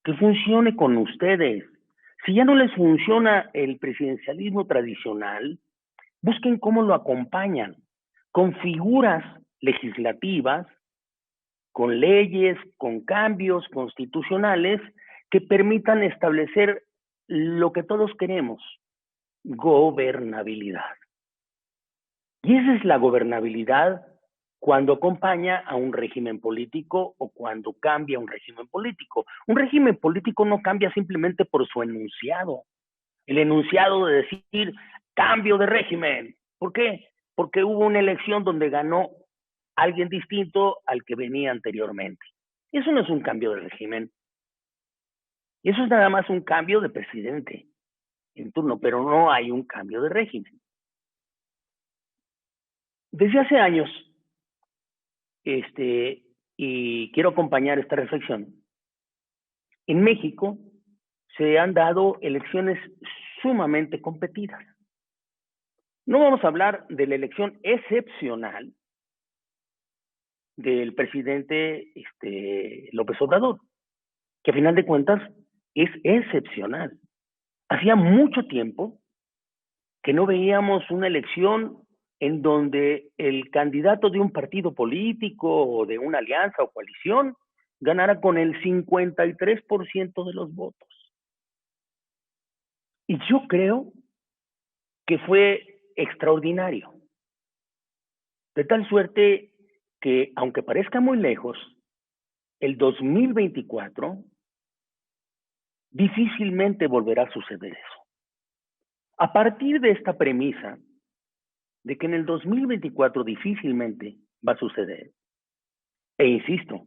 que funcione con ustedes. Si ya no les funciona el presidencialismo tradicional, busquen cómo lo acompañan, con figuras legislativas, con leyes, con cambios constitucionales que permitan establecer lo que todos queremos, gobernabilidad. Y esa es la gobernabilidad cuando acompaña a un régimen político o cuando cambia un régimen político. Un régimen político no cambia simplemente por su enunciado. El enunciado de decir cambio de régimen. ¿Por qué? Porque hubo una elección donde ganó alguien distinto al que venía anteriormente. Eso no es un cambio de régimen. Eso es nada más un cambio de presidente en turno, pero no hay un cambio de régimen. Desde hace años, y quiero acompañar esta reflexión, en México se han dado elecciones sumamente competidas. No vamos a hablar de la elección excepcional del presidente López Obrador, que a final de cuentas es excepcional. Hacía mucho tiempo que no veíamos una elección en donde el candidato de un partido político o de una alianza o coalición ganara con el 53% de los votos. Y yo creo que fue extraordinario. De tal suerte que, aunque parezca muy lejos, el 2024 difícilmente volverá a suceder eso. A partir de esta premisa de que en el 2024 difícilmente va a suceder, e insisto,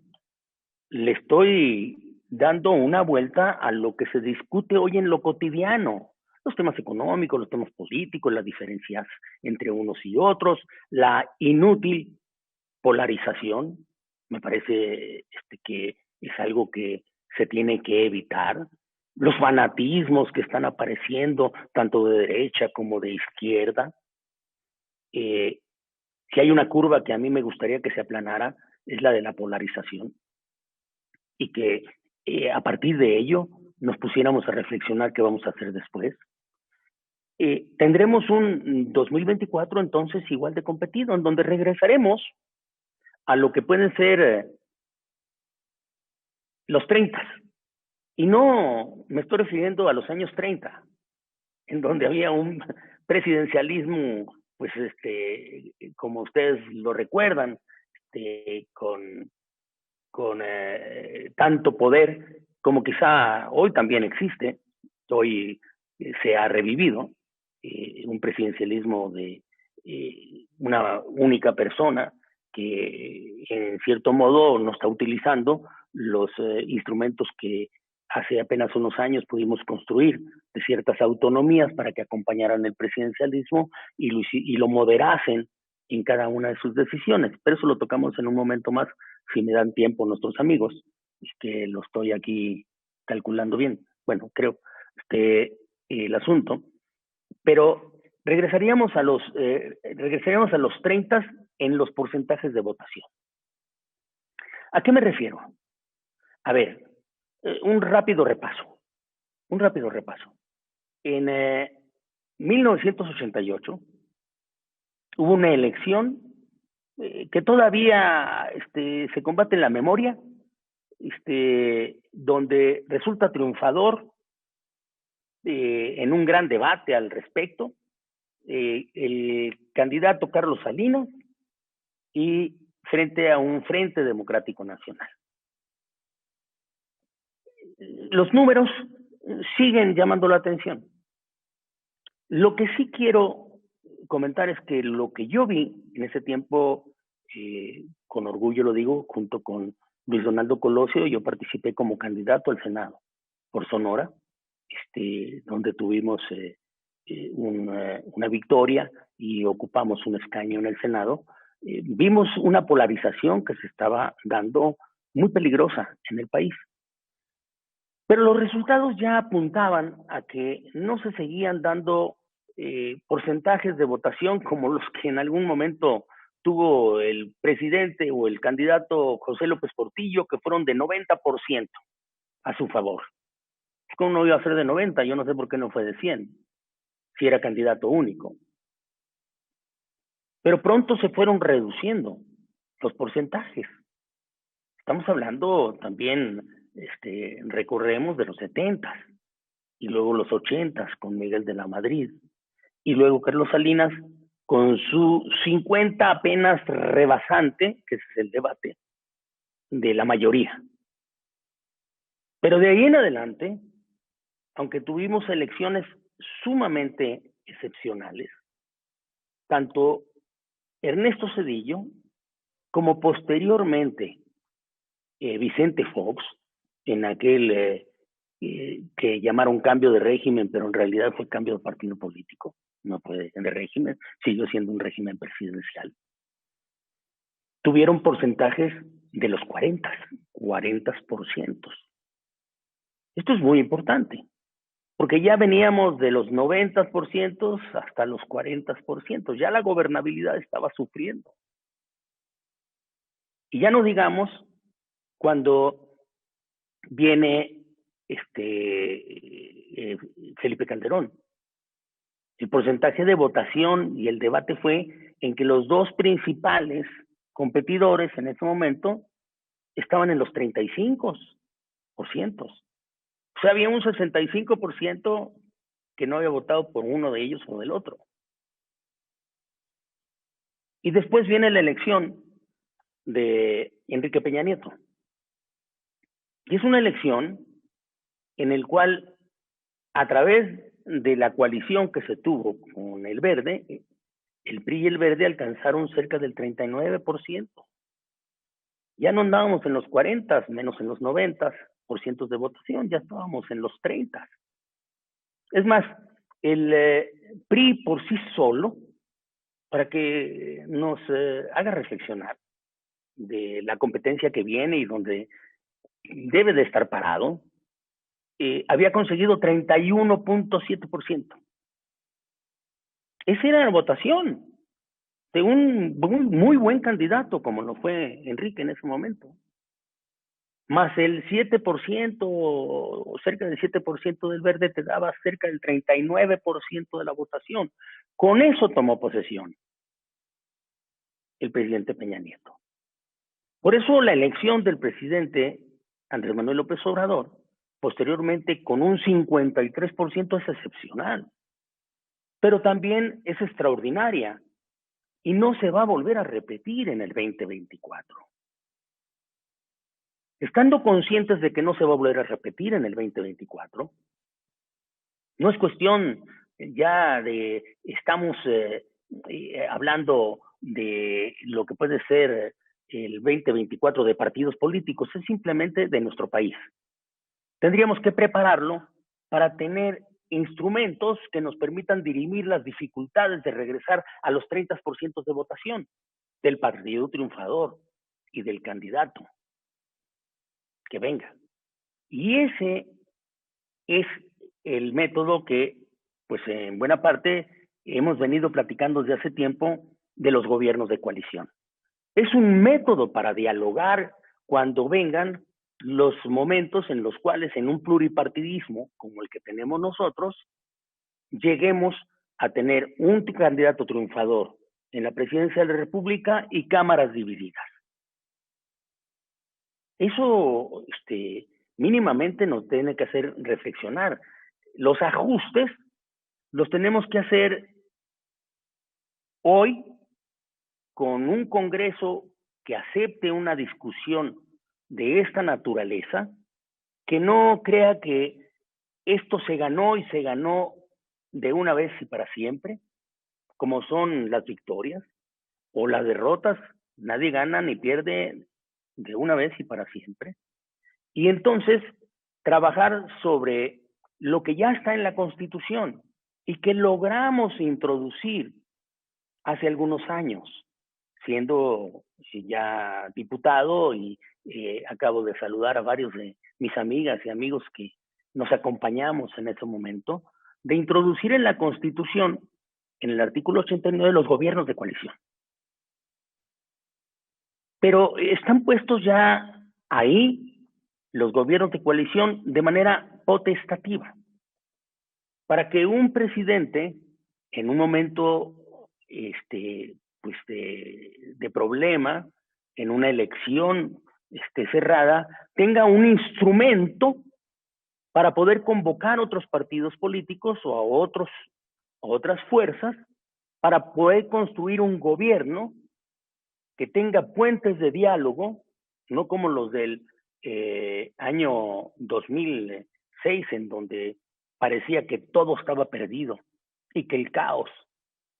le estoy dando una vuelta a lo que se discute hoy en lo cotidiano, los temas económicos, los temas políticos, las diferencias entre unos y otros, la inútil polarización, me parece que es algo que se tiene que evitar, los fanatismos que están apareciendo tanto de derecha como de izquierda. Si hay una curva que a mí me gustaría que se aplanara, es la de la polarización, y que a partir de ello nos pusiéramos a reflexionar qué vamos a hacer después. Tendremos un 2024 entonces igual de competido, en donde regresaremos a lo que pueden ser los 30. Y no me estoy refiriendo a los años 30, en donde había un presidencialismo, pues como ustedes lo recuerdan, con tanto poder como quizá hoy también existe. Hoy se ha revivido un presidencialismo de una única persona que en cierto modo no está utilizando los instrumentos que hace apenas unos años pudimos construir, de ciertas autonomías para que acompañaran el presidencialismo y lo moderasen en cada una de sus decisiones. Pero eso lo tocamos en un momento más, si me dan tiempo nuestros amigos, que lo estoy aquí calculando bien. Bueno, creo el asunto. Pero regresaríamos a los 30 en los porcentajes de votación. ¿A qué me refiero? A ver, un rápido repaso. En 1988 hubo una elección que todavía se combate en la memoria, donde resulta triunfador en un gran debate al respecto el candidato Carlos Salinas y frente a un Frente Democrático Nacional. Los números siguen llamando la atención. Lo que sí quiero comentar es que lo que yo vi en ese tiempo, con orgullo lo digo, junto con Luis Donaldo Colosio, yo participé como candidato al Senado por Sonora, donde tuvimos una victoria y ocupamos un escaño en el Senado. Vimos una polarización que se estaba dando muy peligrosa en el país. Pero los resultados ya apuntaban a que no se seguían dando porcentajes de votación como los que en algún momento tuvo el presidente o el candidato José López Portillo, que fueron de 90%. a su favor. ¿Cómo no iba a ser de 90? Yo no sé por qué no fue de 100, si era candidato único. Pero pronto se fueron reduciendo los porcentajes. Estamos hablando también, recorremos de los 70 y luego los 80 con Miguel de la Madrid y luego Carlos Salinas con su 50 apenas rebasante, que ese es el debate, de la mayoría. Pero de ahí en adelante, aunque tuvimos elecciones sumamente excepcionales, tanto Ernesto Zedillo como posteriormente Vicente Fox, en aquel que llamaron cambio de régimen, pero en realidad fue cambio de partido político, no fue de régimen, siguió siendo un régimen presidencial. Tuvieron porcentajes de los 40%. Esto es muy importante, porque ya veníamos de los 90% hasta los 40%, ya la gobernabilidad estaba sufriendo. Y ya no digamos cuando viene Felipe Calderón. El porcentaje de votación y el debate fue en que los dos principales competidores en ese momento estaban en los 35%. O sea, había un 65% que no había votado por uno de ellos o del otro. Y después viene la elección de Enrique Peña Nieto. Y es una elección en la cual, a través de la coalición que se tuvo con el Verde, el PRI y el Verde alcanzaron cerca del 39%. Ya no andábamos en los 40, menos en los 90% de votación, ya estábamos en los 30. Es más, el PRI por sí solo, para que nos haga reflexionar de la competencia que viene y donde debe de estar parado, había conseguido 31.7%. Esa era la votación de un muy buen candidato, como lo fue Enrique en ese momento. Más el 7%, o cerca del 7% del Verde, te daba cerca del 39% de la votación. Con eso tomó posesión el presidente Peña Nieto. Por eso la elección del presidente Andrés Manuel López Obrador, posteriormente con un 53%, es excepcional, pero también es extraordinaria y no se va a volver a repetir en el 2024. Estando conscientes de que no se va a volver a repetir en el 2024, no es cuestión ya de, estamos hablando de lo que puede ser el 2024 de partidos políticos, es simplemente de nuestro país. Tendríamos que prepararlo para tener instrumentos que nos permitan dirimir las dificultades de regresar a los 30% de votación del partido triunfador y del candidato que venga. Y ese es el método que, pues en buena parte, hemos venido platicando desde hace tiempo de los gobiernos de coalición. Es un método para dialogar cuando vengan los momentos en los cuales en un pluripartidismo como el que tenemos nosotros, lleguemos a tener un candidato triunfador en la presidencia de la República y cámaras divididas. Eso mínimamente nos tiene que hacer reflexionar. Los ajustes los tenemos que hacer hoy con un Congreso que acepte una discusión de esta naturaleza, que no crea que esto se ganó y se ganó de una vez y para siempre, como son las victorias o las derrotas. Nadie gana ni pierde de una vez y para siempre. Y entonces trabajar sobre lo que ya está en la Constitución y que logramos introducir hace algunos años, siendo ya diputado, y acabo de saludar a varios de mis amigas y amigos que nos acompañamos en ese momento, de introducir en la Constitución, en el artículo 89, los gobiernos de coalición. Pero están puestos ya ahí los gobiernos de coalición de manera potestativa, para que un presidente en un momento pues de problema, en una elección cerrada, tenga un instrumento para poder convocar otros partidos políticos o a otras fuerzas para poder construir un gobierno que tenga puentes de diálogo, no como los del año 2006, en donde parecía que todo estaba perdido y que el caos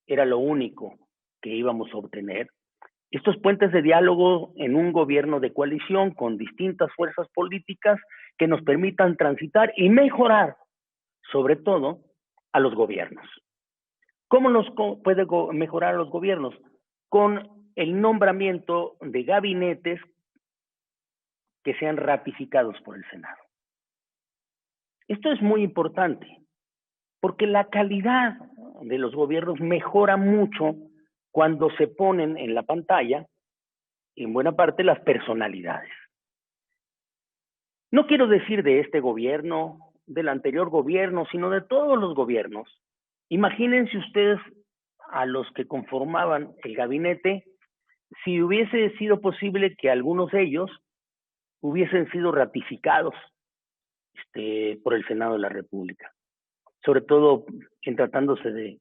era lo único que íbamos a obtener. Estos puentes de diálogo en un gobierno de coalición con distintas fuerzas políticas que nos permitan transitar y mejorar, sobre todo, a los gobiernos. ¿Cómo nos puede mejorar a los gobiernos? Con el nombramiento de gabinetes que sean ratificados por el Senado. Esto es muy importante, porque la calidad de los gobiernos mejora mucho cuando se ponen en la pantalla, en buena parte, las personalidades. No quiero decir de este gobierno, del anterior gobierno, sino de todos los gobiernos. Imagínense ustedes a los que conformaban el gabinete, si hubiese sido posible que algunos de ellos hubiesen sido ratificados por el Senado de la República, sobre todo en tratándose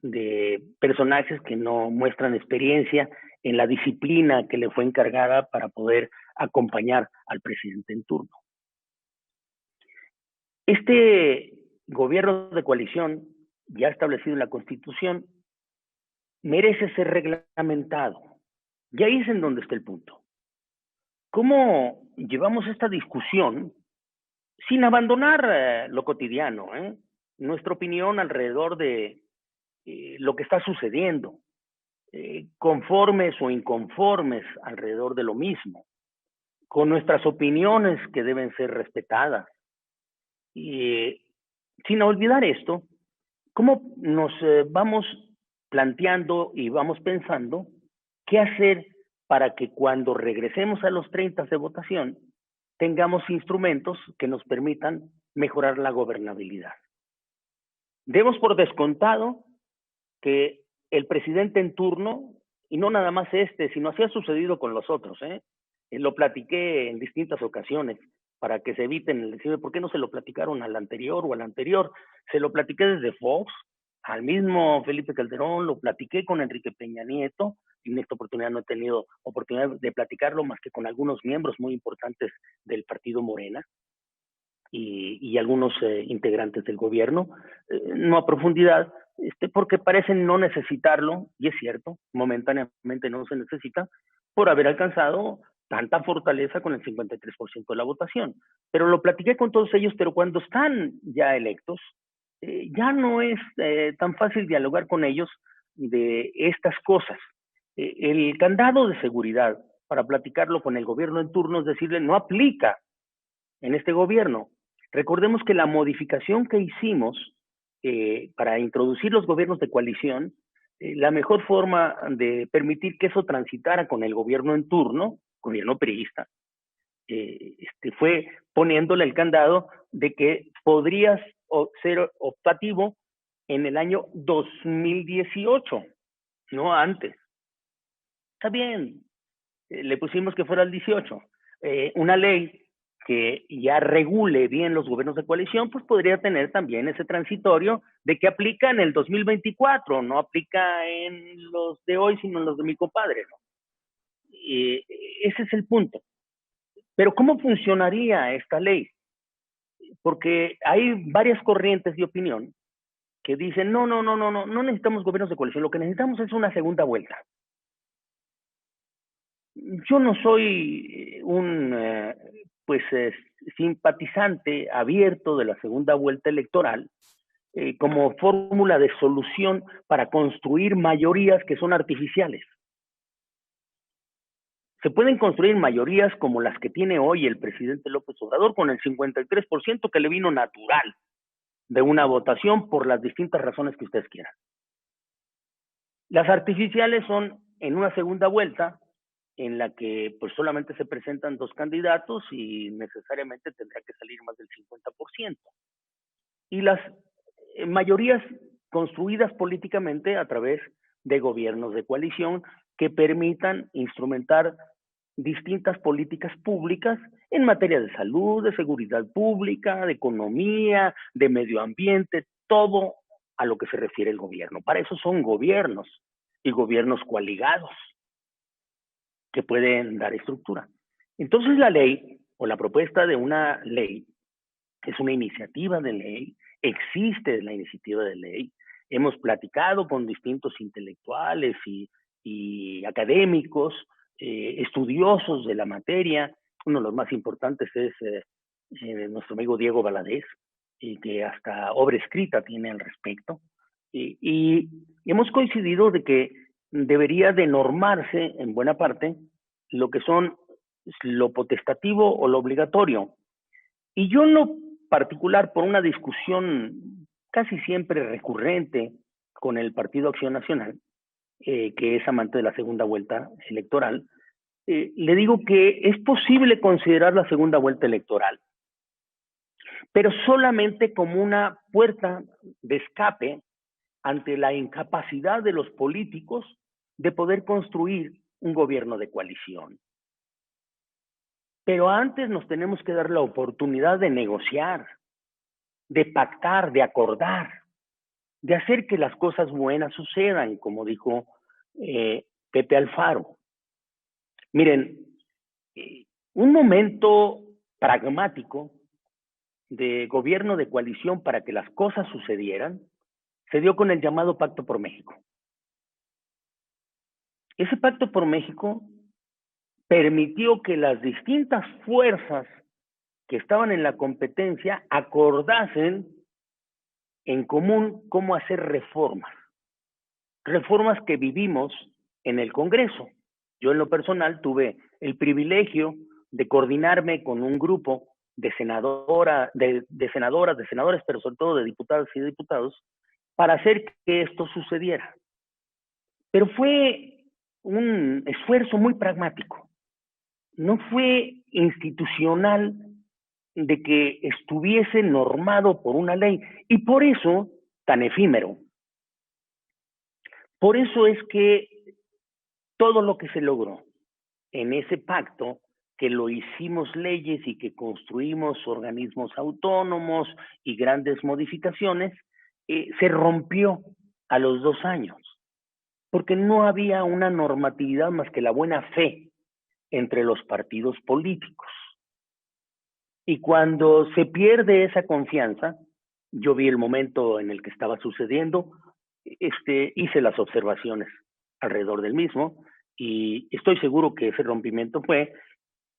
de personajes que no muestran experiencia en la disciplina que le fue encargada para poder acompañar al presidente en turno. Este gobierno de coalición, ya establecido en la Constitución, merece ser reglamentado. Y ahí es en donde está el punto. ¿Cómo llevamos esta discusión sin abandonar lo cotidiano, nuestra opinión alrededor de lo que está sucediendo, conformes o inconformes alrededor de lo mismo, con nuestras opiniones que deben ser respetadas? Y sin olvidar esto, ¿cómo nos vamos planteando y vamos pensando qué hacer para que cuando regresemos a los 30 de votación tengamos instrumentos que nos permitan mejorar la gobernabilidad? Demos por descontado que el presidente en turno, y no nada más sino así ha sucedido con los otros, lo platiqué en distintas ocasiones para que se eviten el decir, ¿por qué no se lo platicaron al anterior o al anterior? Se lo platiqué desde Fox, al mismo Felipe Calderón, lo platiqué con Enrique Peña Nieto, y en esta oportunidad no he tenido oportunidad de platicarlo más que con algunos miembros muy importantes del partido Morena y algunos integrantes del gobierno, no a profundidad, porque parecen no necesitarlo, y es cierto, momentáneamente no se necesita, por haber alcanzado tanta fortaleza con el 53% de la votación. Pero lo platiqué con todos ellos, pero cuando están ya electos, ya no es tan fácil dialogar con ellos de estas cosas. El candado de seguridad, para platicarlo con el gobierno en turno, es decirle, no aplica en este gobierno. Recordemos que la modificación que hicimos para introducir los gobiernos de coalición, la mejor forma de permitir que eso transitara con el gobierno en turno, gobierno priista, fue poniéndole el candado de que podrías ser optativo en el año 2018, no antes. Está bien, le pusimos que fuera el 18. Una ley que ya regule bien los gobiernos de coalición, pues podría tener también ese transitorio de que aplica en el 2024, no aplica en los de hoy, sino en los de mi compadre, ¿no? Ese es el punto. Pero ¿cómo funcionaría esta ley? Porque hay varias corrientes de opinión que dicen, no necesitamos gobiernos de coalición, lo que necesitamos es una segunda vuelta. Yo no soy un simpatizante abierto de la segunda vuelta electoral como fórmula de solución para construir mayorías que son artificiales. Se pueden construir mayorías como las que tiene hoy el presidente López Obrador, con el 53% que le vino natural de una votación por las distintas razones que ustedes quieran. Las artificiales son en una segunda vuelta en la que pues solamente se presentan dos candidatos y necesariamente tendrá que salir más del 50%. Y las mayorías construidas políticamente a través de gobiernos de coalición que permitan instrumentar distintas políticas públicas en materia de salud, de seguridad pública, de economía, de medio ambiente, todo a lo que se refiere el gobierno. Para eso son gobiernos y gobiernos coaligados que pueden dar estructura. Entonces la ley o la propuesta de una ley es una iniciativa de ley, existe la iniciativa de ley, hemos platicado con distintos intelectuales y académicos, estudiosos de la materia, uno de los más importantes es nuestro amigo Diego Valadez, que hasta obra escrita tiene al respecto, y hemos coincidido de que debería de normarse en buena parte lo que son lo potestativo o lo obligatorio. Y yo en lo particular, por una discusión casi siempre recurrente con el Partido Acción Nacional, que es amante de la segunda vuelta electoral, le digo que es posible considerar la segunda vuelta electoral, pero solamente como una puerta de escape ante la incapacidad de los políticos de poder construir un gobierno de coalición. Pero antes nos tenemos que dar la oportunidad de negociar, de pactar, de acordar, de hacer que las cosas buenas sucedan, como dijo Pepe Alfaro. Miren, un momento pragmático de gobierno de coalición para que las cosas sucedieran se dio con el llamado Pacto por México. Ese Pacto por México permitió que las distintas fuerzas que estaban en la competencia acordasen en común cómo hacer reformas. Reformas que vivimos en el Congreso. Yo en lo personal tuve el privilegio de coordinarme con un grupo de senadoras, pero sobre todo de diputadas y diputados, para hacer que esto sucediera. Pero fue un esfuerzo muy pragmático. No fue institucional de que estuviese normado por una ley, y por eso tan efímero. Por eso es que todo lo que se logró en ese pacto, que lo hicimos leyes y que construimos organismos autónomos y grandes modificaciones, se rompió a los 2 años, porque no había una normatividad más que la buena fe entre los partidos políticos. Y cuando se pierde esa confianza, yo vi el momento en el que estaba sucediendo, hice las observaciones alrededor del mismo y estoy seguro que ese rompimiento fue,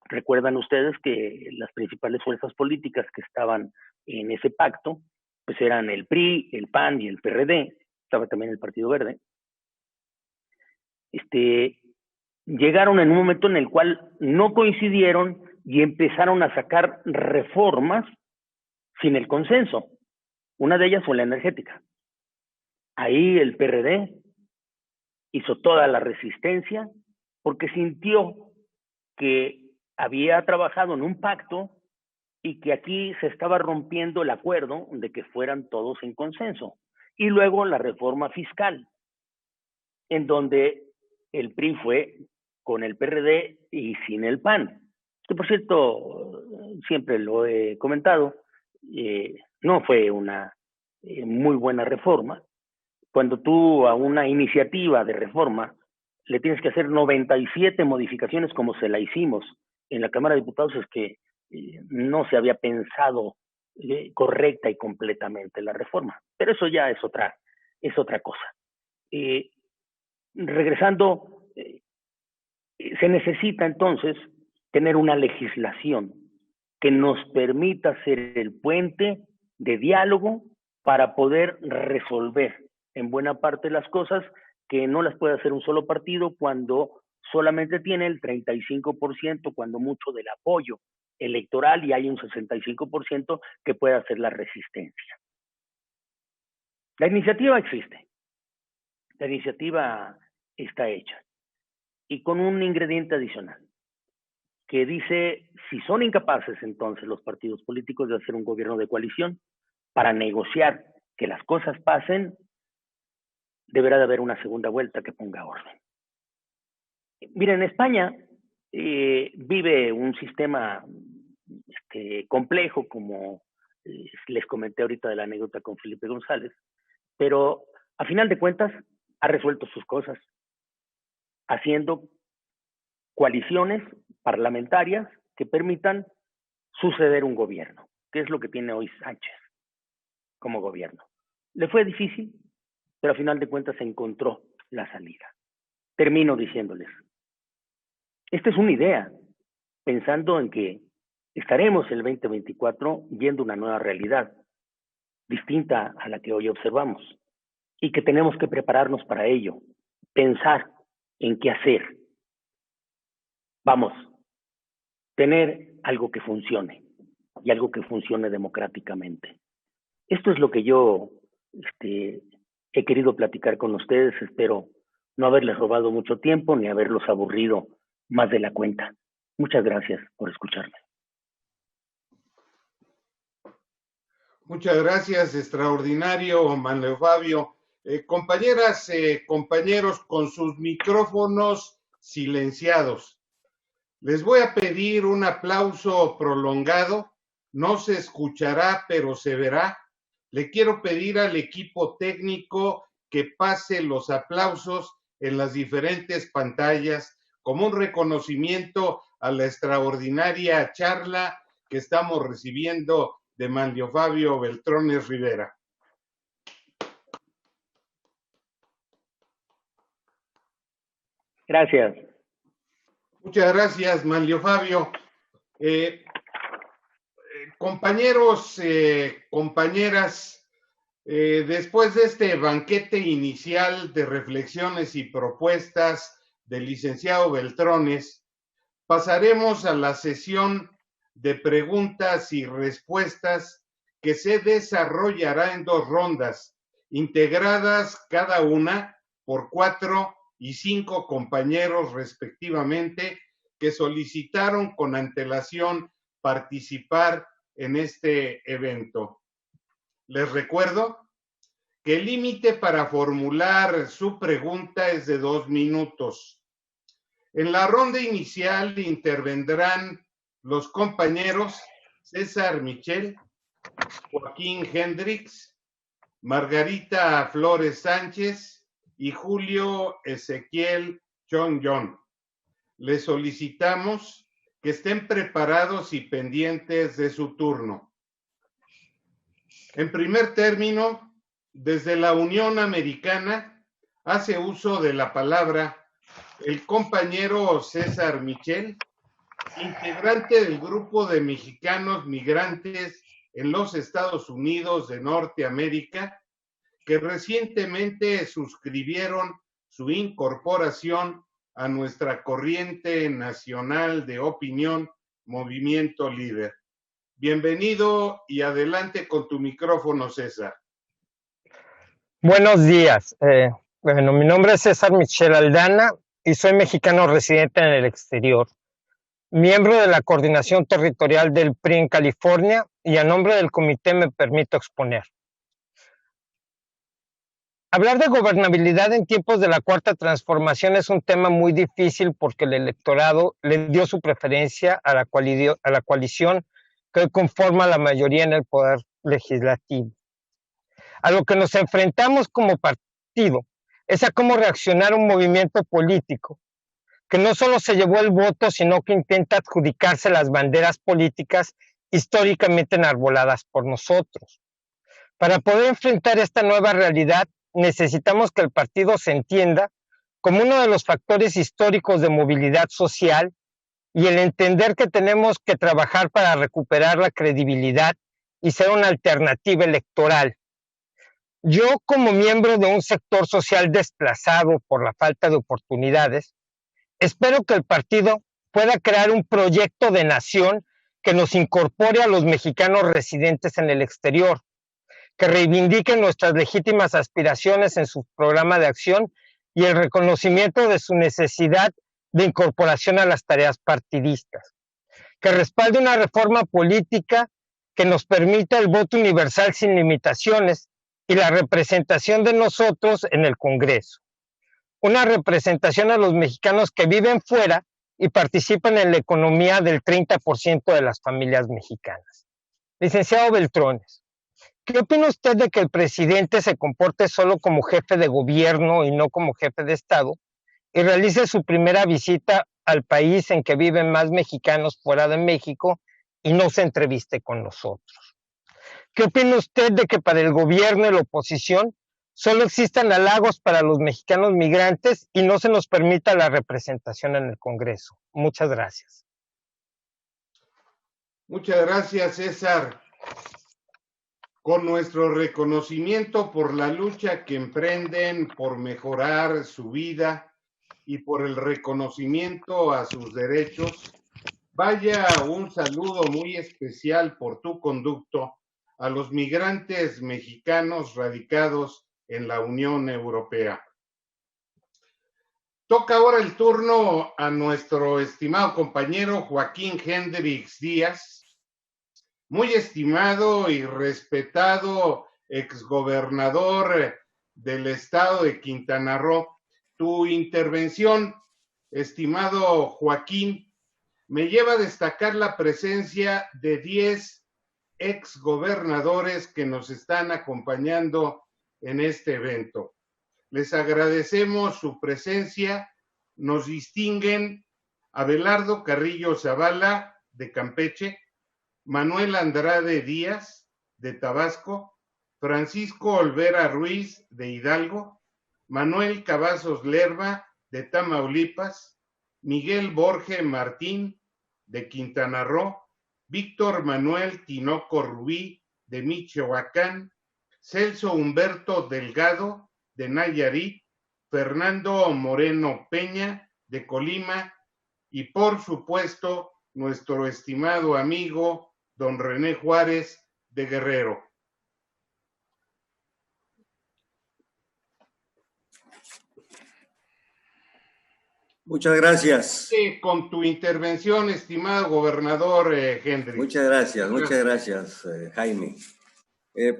recuerdan ustedes que las principales fuerzas políticas que estaban en ese pacto, pues eran el PRI, el PAN y el PRD, estaba también el Partido Verde, llegaron en un momento en el cual no coincidieron y empezaron a sacar reformas sin el consenso. Una de ellas fue la energética. Ahí el PRD hizo toda la resistencia porque sintió que había trabajado en un pacto y que aquí se estaba rompiendo el acuerdo de que fueran todos en consenso. Y luego la reforma fiscal, en donde el PRI fue con el PRD y sin el PAN. Que por cierto, siempre lo he comentado, no fue una muy buena reforma. Cuando tú a una iniciativa de reforma le tienes que hacer 97 modificaciones como se la hicimos en la Cámara de Diputados, es que no se había pensado correcta y completamente la reforma. Pero eso ya es otra cosa. Regresando, se necesita entonces tener una legislación que nos permita ser el puente de diálogo para poder resolver en buena parte las cosas que no las puede hacer un solo partido cuando solamente tiene el 35%, cuando mucho, del apoyo electoral, y hay un 65% que puede hacer la resistencia. La iniciativa existe, la iniciativa está hecha. y con un ingrediente adicional, que dice, si son incapaces entonces los partidos políticos de hacer un gobierno de coalición para negociar que las cosas pasen, deberá de haber una segunda vuelta que ponga orden. Miren, en España vive un sistema complejo, como les comenté ahorita de la anécdota con Felipe González, pero a final de cuentas ha resuelto sus cosas haciendo coaliciones parlamentarias que permitan suceder un gobierno, que es lo que tiene hoy Sánchez como gobierno. Le fue difícil, pero a final de cuentas se encontró la salida. Termino diciéndoles, esta es una idea, pensando en que estaremos el 2024 viendo una nueva realidad, distinta a la que hoy observamos, y que tenemos que prepararnos para ello, pensar en qué hacer. Vamos, tener algo que funcione, y algo que funcione democráticamente. Esto es lo que yo he querido platicar con ustedes. Espero no haberles robado mucho tiempo ni haberlos aburrido más de la cuenta. Muchas gracias por escucharme. Muchas gracias, extraordinario, Manuel Fabio. Compañeras, compañeros, con sus micrófonos silenciados, les voy a pedir un aplauso prolongado. No se escuchará, pero se verá. Le quiero pedir al equipo técnico que pase los aplausos en las diferentes pantallas como un reconocimiento a la extraordinaria charla que estamos recibiendo de Manlio Fabio Beltrones Rivera. Gracias. Muchas gracias, Manlio Fabio. Compañeros, compañeras, después de este banquete inicial de reflexiones y propuestas del licenciado Beltrones, pasaremos a la sesión de preguntas y respuestas que se desarrollará en 2 rondas, integradas cada una por 4 y 5 compañeros respectivamente, que solicitaron con antelación participar en este evento. Les recuerdo que el límite para formular su pregunta es de 2 minutos. En la ronda inicial intervendrán los compañeros César Michel, Joaquín Hendrix, Margarita Flores Sánchez y Julio Ezequiel Chong-Yon. Les solicitamos que estén preparados y pendientes de su turno. En primer término, desde la Unión Americana hace uso de la palabra el compañero César Michel, integrante del grupo de mexicanos migrantes en los Estados Unidos de Norteamérica, que recientemente suscribieron su incorporación a nuestra corriente nacional de opinión, Movimiento Líder. Bienvenido y adelante con tu micrófono, César. Buenos días. Bueno, mi nombre es César Michel Aldana y soy mexicano residente en el exterior, miembro de la coordinación territorial del PRI en California, y a nombre del comité me permito exponer. Hablar de gobernabilidad en tiempos de la Cuarta Transformación es un tema muy difícil porque el electorado le dio su preferencia a la coalición que hoy conforma la mayoría en el poder legislativo. A lo que nos enfrentamos como partido es a cómo reaccionar un movimiento político que no solo se llevó el voto, sino que intenta adjudicarse las banderas políticas históricamente enarboladas por nosotros. Para poder enfrentar esta nueva realidad, necesitamos que el partido se entienda como uno de los factores históricos de movilidad social y el entender que tenemos que trabajar para recuperar la credibilidad y ser una alternativa electoral. Yo, como miembro de un sector social desplazado por la falta de oportunidades, espero que el partido pueda crear un proyecto de nación que nos incorpore a los mexicanos residentes en el exterior, que reivindique nuestras legítimas aspiraciones en su programa de acción y el reconocimiento de su necesidad de incorporación a las tareas partidistas, que respalde una reforma política que nos permita el voto universal sin limitaciones y la representación de nosotros en el Congreso. Una representación a los mexicanos que viven fuera y participan en la economía del 30% de las familias mexicanas. Licenciado Beltrones, ¿qué opina usted de que el presidente se comporte solo como jefe de gobierno y no como jefe de Estado y realice su primera visita al país en que viven más mexicanos fuera de México y no se entreviste con nosotros? ¿Qué opina usted de que para el gobierno y la oposición solo existan halagos para los mexicanos migrantes y no se nos permita la representación en el Congreso? Muchas gracias. Muchas gracias, César. Con nuestro reconocimiento por la lucha que emprenden por mejorar su vida y por el reconocimiento a sus derechos, vaya un saludo muy especial por tu conducto a los migrantes mexicanos radicados en la Unión Europea. Toca ahora el turno a nuestro estimado compañero Joaquín Hendrix Díaz, muy estimado y respetado exgobernador del estado de Quintana Roo. Tu intervención, estimado Joaquín, me lleva a destacar la presencia de 10 exgobernadores que nos están acompañando en este evento. Les agradecemos su presencia. Nos distinguen Abelardo Carrillo Zavala, de Campeche, Manuel Andrade Díaz, de Tabasco, Francisco Olvera Ruiz, de Hidalgo, Manuel Cavazos Lerma, de Tamaulipas, Miguel Borge Martín, de Quintana Roo, Víctor Manuel Tinoco Rubí, de Michoacán, Celso Humberto Delgado, de Nayarit, Fernando Moreno Peña, de Colima, y por supuesto, nuestro estimado amigo, don René Juárez, de Guerrero. Muchas gracias. Con tu intervención, estimado gobernador Hendrix. Muchas gracias, Jaime.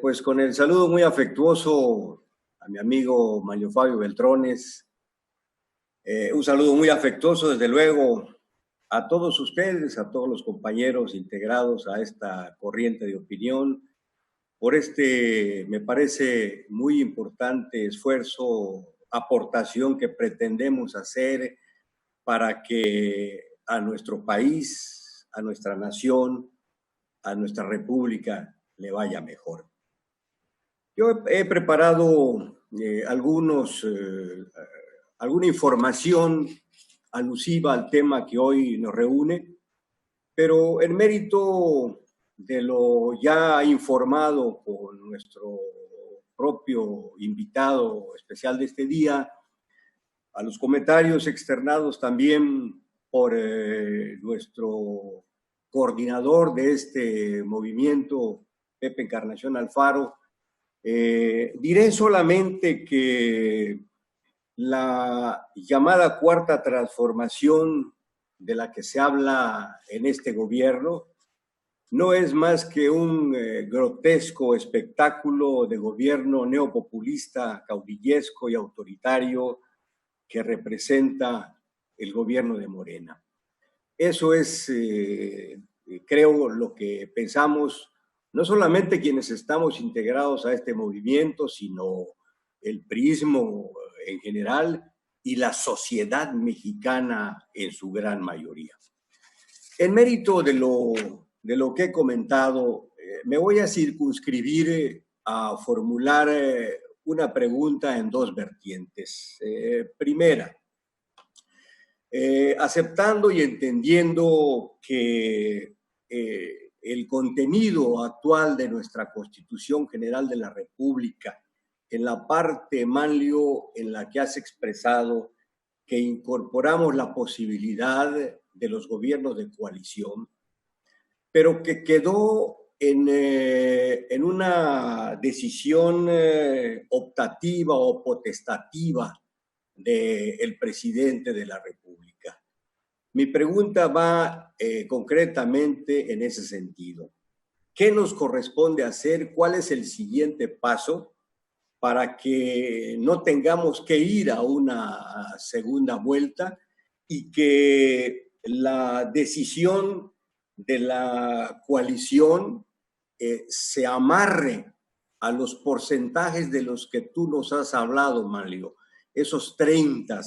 Pues con el saludo muy afectuoso a mi amigo Manlio Fabio Beltrones, un saludo muy afectuoso, desde luego, a todos ustedes, a todos los compañeros integrados a esta corriente de opinión, por este, me parece, muy importante esfuerzo, aportación que pretendemos hacer para que a nuestro país, a nuestra nación, a nuestra república le vaya mejor. Yo he preparado alguna información alusiva al tema que hoy nos reúne, pero en mérito de lo ya informado por nuestro propio invitado especial de este día, a los comentarios externados también por nuestro coordinador de este movimiento, Pepe Encarnación Alfaro, diré solamente que la llamada cuarta transformación de la que se habla en este gobierno no es más que un grotesco espectáculo de gobierno neopopulista, caudillesco y autoritario que representa el gobierno de Morena. Eso es, creo, lo que pensamos, no solamente quienes estamos integrados a este movimiento, sino el priismo en general y la sociedad mexicana en su gran mayoría. En mérito de lo que he comentado, me voy a circunscribir a formular una pregunta en dos vertientes. Primera, aceptando y entendiendo que el contenido actual de nuestra Constitución General de la República, en la parte, Manlio, en la que has expresado que incorporamos la posibilidad de los gobiernos de coalición, pero que quedó en una decisión optativa o potestativa del presidente de la República. Mi pregunta va concretamente en ese sentido. ¿Qué nos corresponde hacer? ¿Cuál es el siguiente paso para que no tengamos que ir a una segunda vuelta y que la decisión de la coalición se amarre a los porcentajes de los que tú nos has hablado, Manlio, esos 30,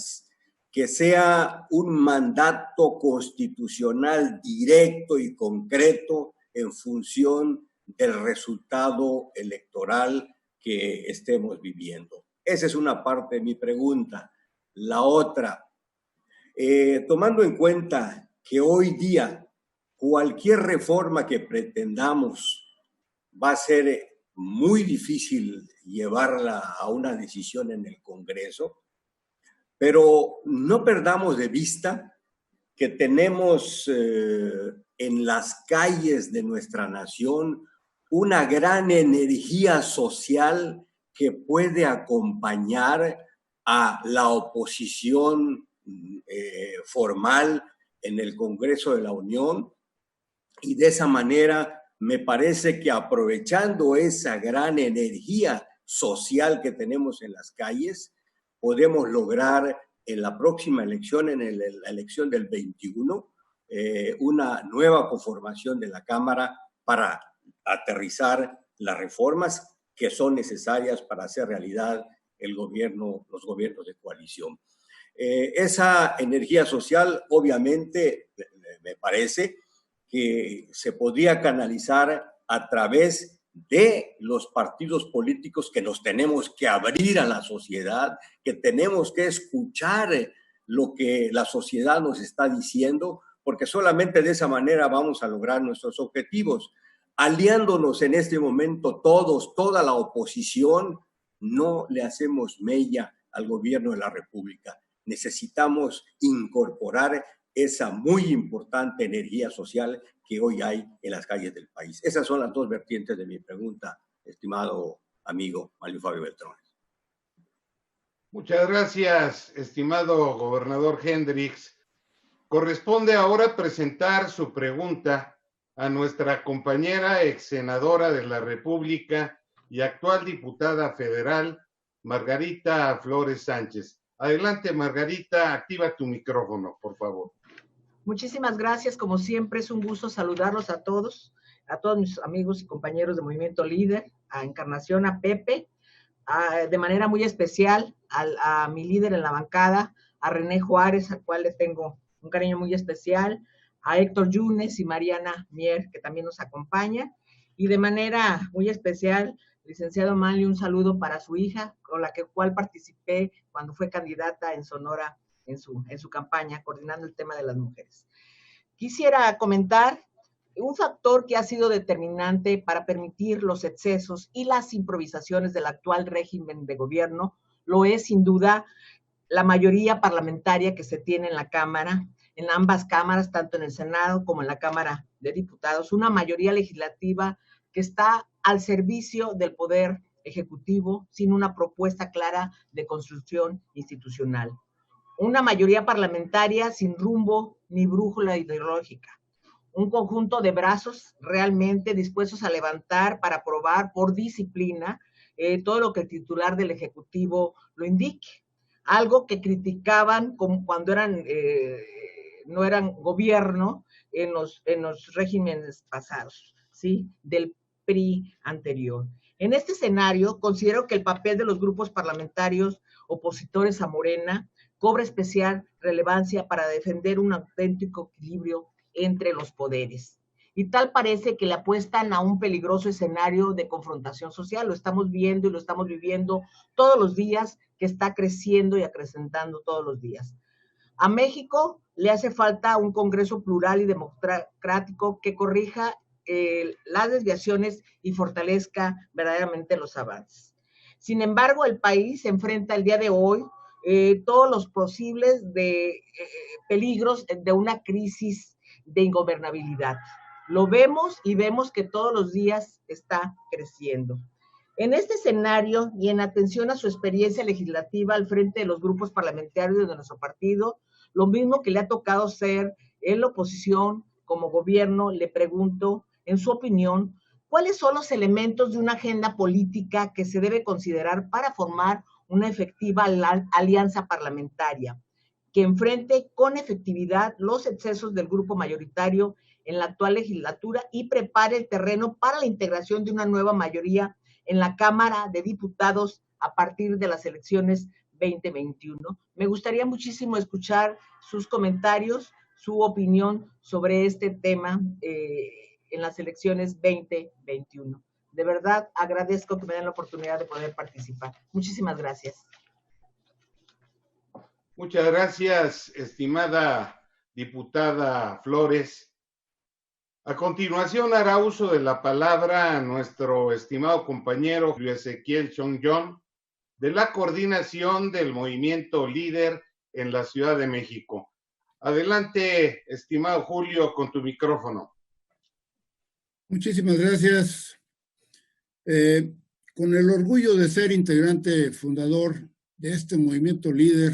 que sea un mandato constitucional directo y concreto en función del resultado electoral que estemos viviendo. Esa es una parte de mi pregunta. La otra, tomando en cuenta que hoy día cualquier reforma que pretendamos va a ser muy difícil llevarla a una decisión en el Congreso, pero no perdamos de vista que tenemos en las calles de nuestra nación una gran energía social que puede acompañar a la oposición formal en el Congreso de la Unión, y de esa manera me parece que aprovechando esa gran energía social que tenemos en las calles, podemos lograr en la próxima elección, en la elección del 21, una nueva conformación de la Cámara para aterrizar las reformas que son necesarias para hacer realidad los gobiernos de coalición. Esa energía social, obviamente, me parece que se podría canalizar a través de los partidos políticos, que nos tenemos que abrir a la sociedad, que tenemos que escuchar lo que la sociedad nos está diciendo, porque solamente de esa manera vamos a lograr nuestros objetivos. Aliándonos en este momento todos, toda la oposición, no le hacemos mella al gobierno de la República. Necesitamos incorporar esa muy importante energía social que hoy hay en las calles del país. Esas son las dos vertientes de mi pregunta, estimado amigo Manlio Fabio Beltrones. Muchas gracias, estimado gobernador Hendrix. Corresponde ahora presentar su pregunta a nuestra compañera ex senadora de la República y actual diputada federal, Margarita Flores Sánchez. Adelante, Margarita, activa tu micrófono, por favor. Muchísimas gracias, como siempre es un gusto saludarlos a todos mis amigos y compañeros de Movimiento Líder, a Encarnación, a Pepe, de manera muy especial a mi líder en la bancada, a René Juárez, al cual le tengo un cariño muy especial, a Héctor Yunes y Mariana Mier, que también nos acompaña, y de manera muy especial, licenciado Manlio, un saludo para su hija, con la cual participé cuando fue candidata en Sonora en su campaña, coordinando el tema de las mujeres. Quisiera comentar un factor que ha sido determinante para permitir los excesos y las improvisaciones del actual régimen de gobierno, lo es sin duda la mayoría parlamentaria que se tiene en la Cámara, en ambas cámaras, tanto en el Senado como en la Cámara de Diputados, una mayoría legislativa que está al servicio del Poder Ejecutivo sin una propuesta clara de construcción institucional. Una mayoría parlamentaria sin rumbo ni brújula ideológica. Un conjunto de brazos realmente dispuestos a levantar para aprobar por disciplina todo lo que el titular del Ejecutivo lo indique. Algo que criticaban como cuando no eran gobierno en los regímenes pasados, ¿sí? Del PRI anterior. En este escenario, considero que el papel de los grupos parlamentarios opositores a Morena cobra especial relevancia para defender un auténtico equilibrio entre los poderes. Y tal parece que le apuestan a un peligroso escenario de confrontación social. Lo estamos viendo y lo estamos viviendo todos los días, que está creciendo y acrecentando todos los días. A México le hace falta un Congreso plural y democrático que corrija las desviaciones y fortalezca verdaderamente los avances. Sin embargo, el país se enfrenta el día de hoy todos los posibles peligros de una crisis de ingobernabilidad. Lo vemos y vemos que todos los días está creciendo. En este escenario y en atención a su experiencia legislativa al frente de los grupos parlamentarios de nuestro partido, lo mismo que le ha tocado ser en la oposición como gobierno. Le pregunto, en su opinión, ¿cuáles son los elementos de una agenda política que se debe considerar para formar una efectiva alianza parlamentaria que enfrente con efectividad los excesos del grupo mayoritario en la actual legislatura y prepare el terreno para la integración de una nueva mayoría en la Cámara de Diputados a partir de las elecciones 2021? Me gustaría muchísimo escuchar sus comentarios, su opinión sobre este tema en las elecciones 2021. De verdad, agradezco que me den la oportunidad de poder participar. Muchísimas gracias. Muchas gracias, estimada diputada Flores. A continuación hará uso de la palabra nuestro estimado compañero Julio Ezequiel Chong-John, de la coordinación del movimiento Líder en la Ciudad de México. Adelante, estimado Julio, con tu micrófono. Muchísimas gracias. Con el orgullo de ser integrante fundador de este movimiento Líder,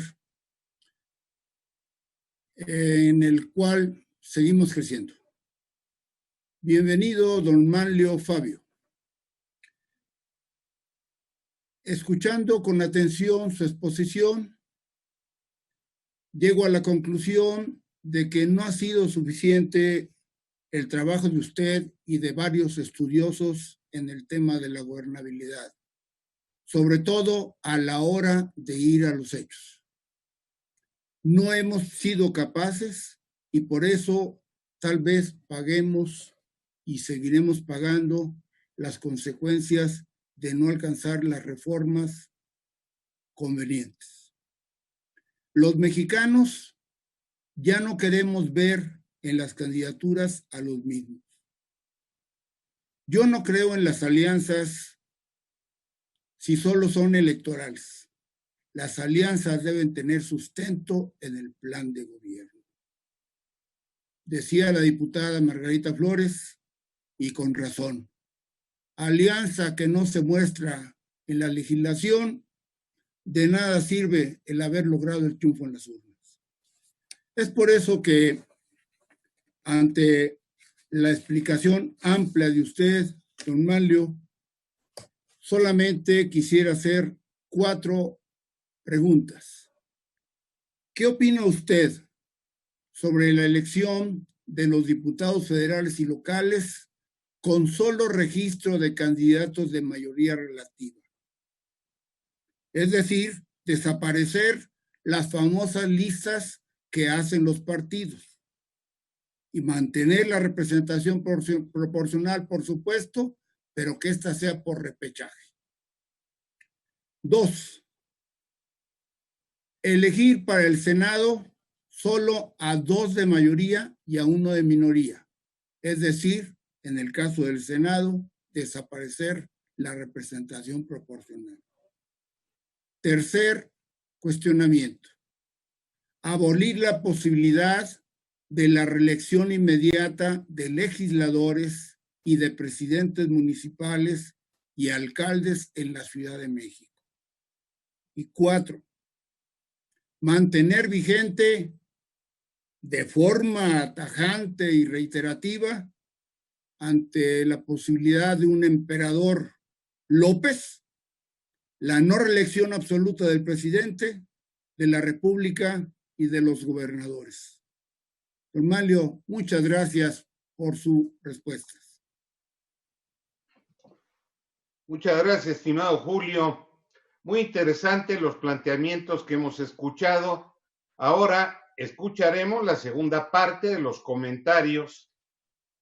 en el cual seguimos creciendo. Bienvenido, don Manlio Fabio. Escuchando con atención su exposición, llego a la conclusión de que no ha sido suficiente el trabajo de usted y de varios estudiosos en el tema de la gobernabilidad, sobre todo a la hora de ir a los hechos. No hemos sido capaces y por eso tal vez paguemos y seguiremos pagando las consecuencias de no alcanzar las reformas convenientes. Los mexicanos ya no queremos ver en las candidaturas a los mismos. Yo no creo en las alianzas si solo son electorales. Las alianzas deben tener sustento en el plan de gobierno. Decía la diputada Margarita Flores, y con razón, alianza que no se muestra en la legislación, de nada sirve el haber logrado el triunfo en las urnas. Es por eso que, ante la explicación amplia de usted, don Manlio, solamente quisiera hacer 4 preguntas. ¿Qué opina usted sobre la elección de los diputados federales y locales con solo registro de candidatos de mayoría relativa? Es decir, desaparecer las famosas listas que hacen los partidos y mantener la representación proporcional, por supuesto, pero que ésta sea por repechaje. 2. Elegir para el Senado solo a 2 de mayoría y a 1 de minoría. Es decir, en el caso del Senado, desaparecer la representación proporcional. Tercer cuestionamiento. Abolir la posibilidad de la reelección inmediata de legisladores y de presidentes municipales y alcaldes en la Ciudad de México. Y 4. Mantener vigente de forma tajante y reiterativa ante la posibilidad de un emperador López, la no reelección absoluta del presidente, de la República y de los gobernadores. Don Manlio, muchas gracias por sus respuestas. Muchas gracias, estimado Julio. Muy interesantes los planteamientos que hemos escuchado. Ahora escucharemos la segunda parte de los comentarios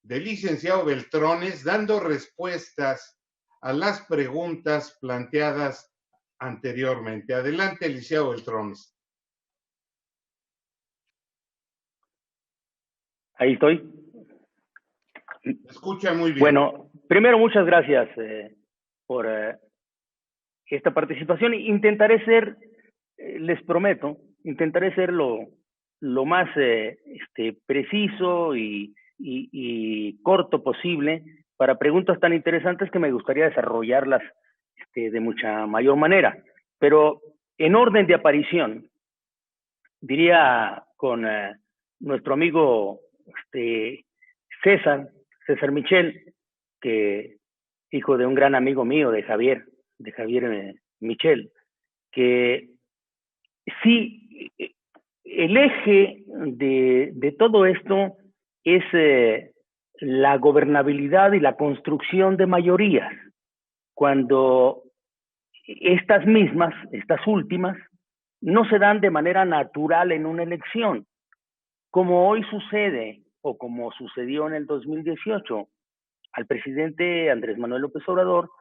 del licenciado Beltrones, dando respuestas a las preguntas planteadas anteriormente. Adelante, licenciado Beltrones. Ahí estoy. Escucha muy bien. Bueno, primero muchas gracias por esta participación. Intentaré ser, les prometo, intentaré ser lo más preciso y corto posible para preguntas tan interesantes que me gustaría desarrollarlas de mucha mayor manera. Pero en orden de aparición, diría con nuestro amigo César Michel, que hijo de un gran amigo mío, de Javier Michel, que sí, el eje de todo esto es la gobernabilidad y la construcción de mayorías, cuando estas últimas, no se dan de manera natural en una elección, como hoy sucede o como sucedió en el 2018. Al presidente Andrés Manuel López Obrador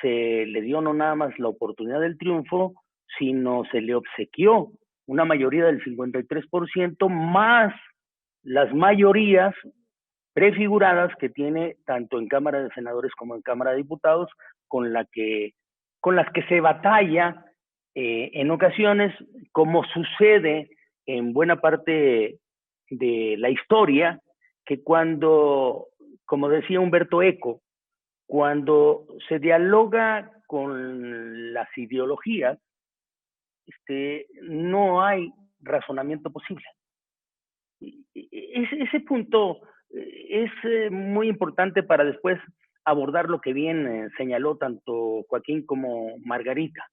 se le dio no nada más la oportunidad del triunfo, sino se le obsequió una mayoría del 53% más las mayorías prefiguradas que tiene tanto en Cámara de Senadores como en Cámara de Diputados, con las que se batalla en ocasiones, como sucede en buena parte de la historia, que cuando, como decía Humberto Eco, cuando se dialoga con las ideologías, no hay razonamiento posible. Ese punto es muy importante para después abordar lo que bien señaló tanto Joaquín como Margarita.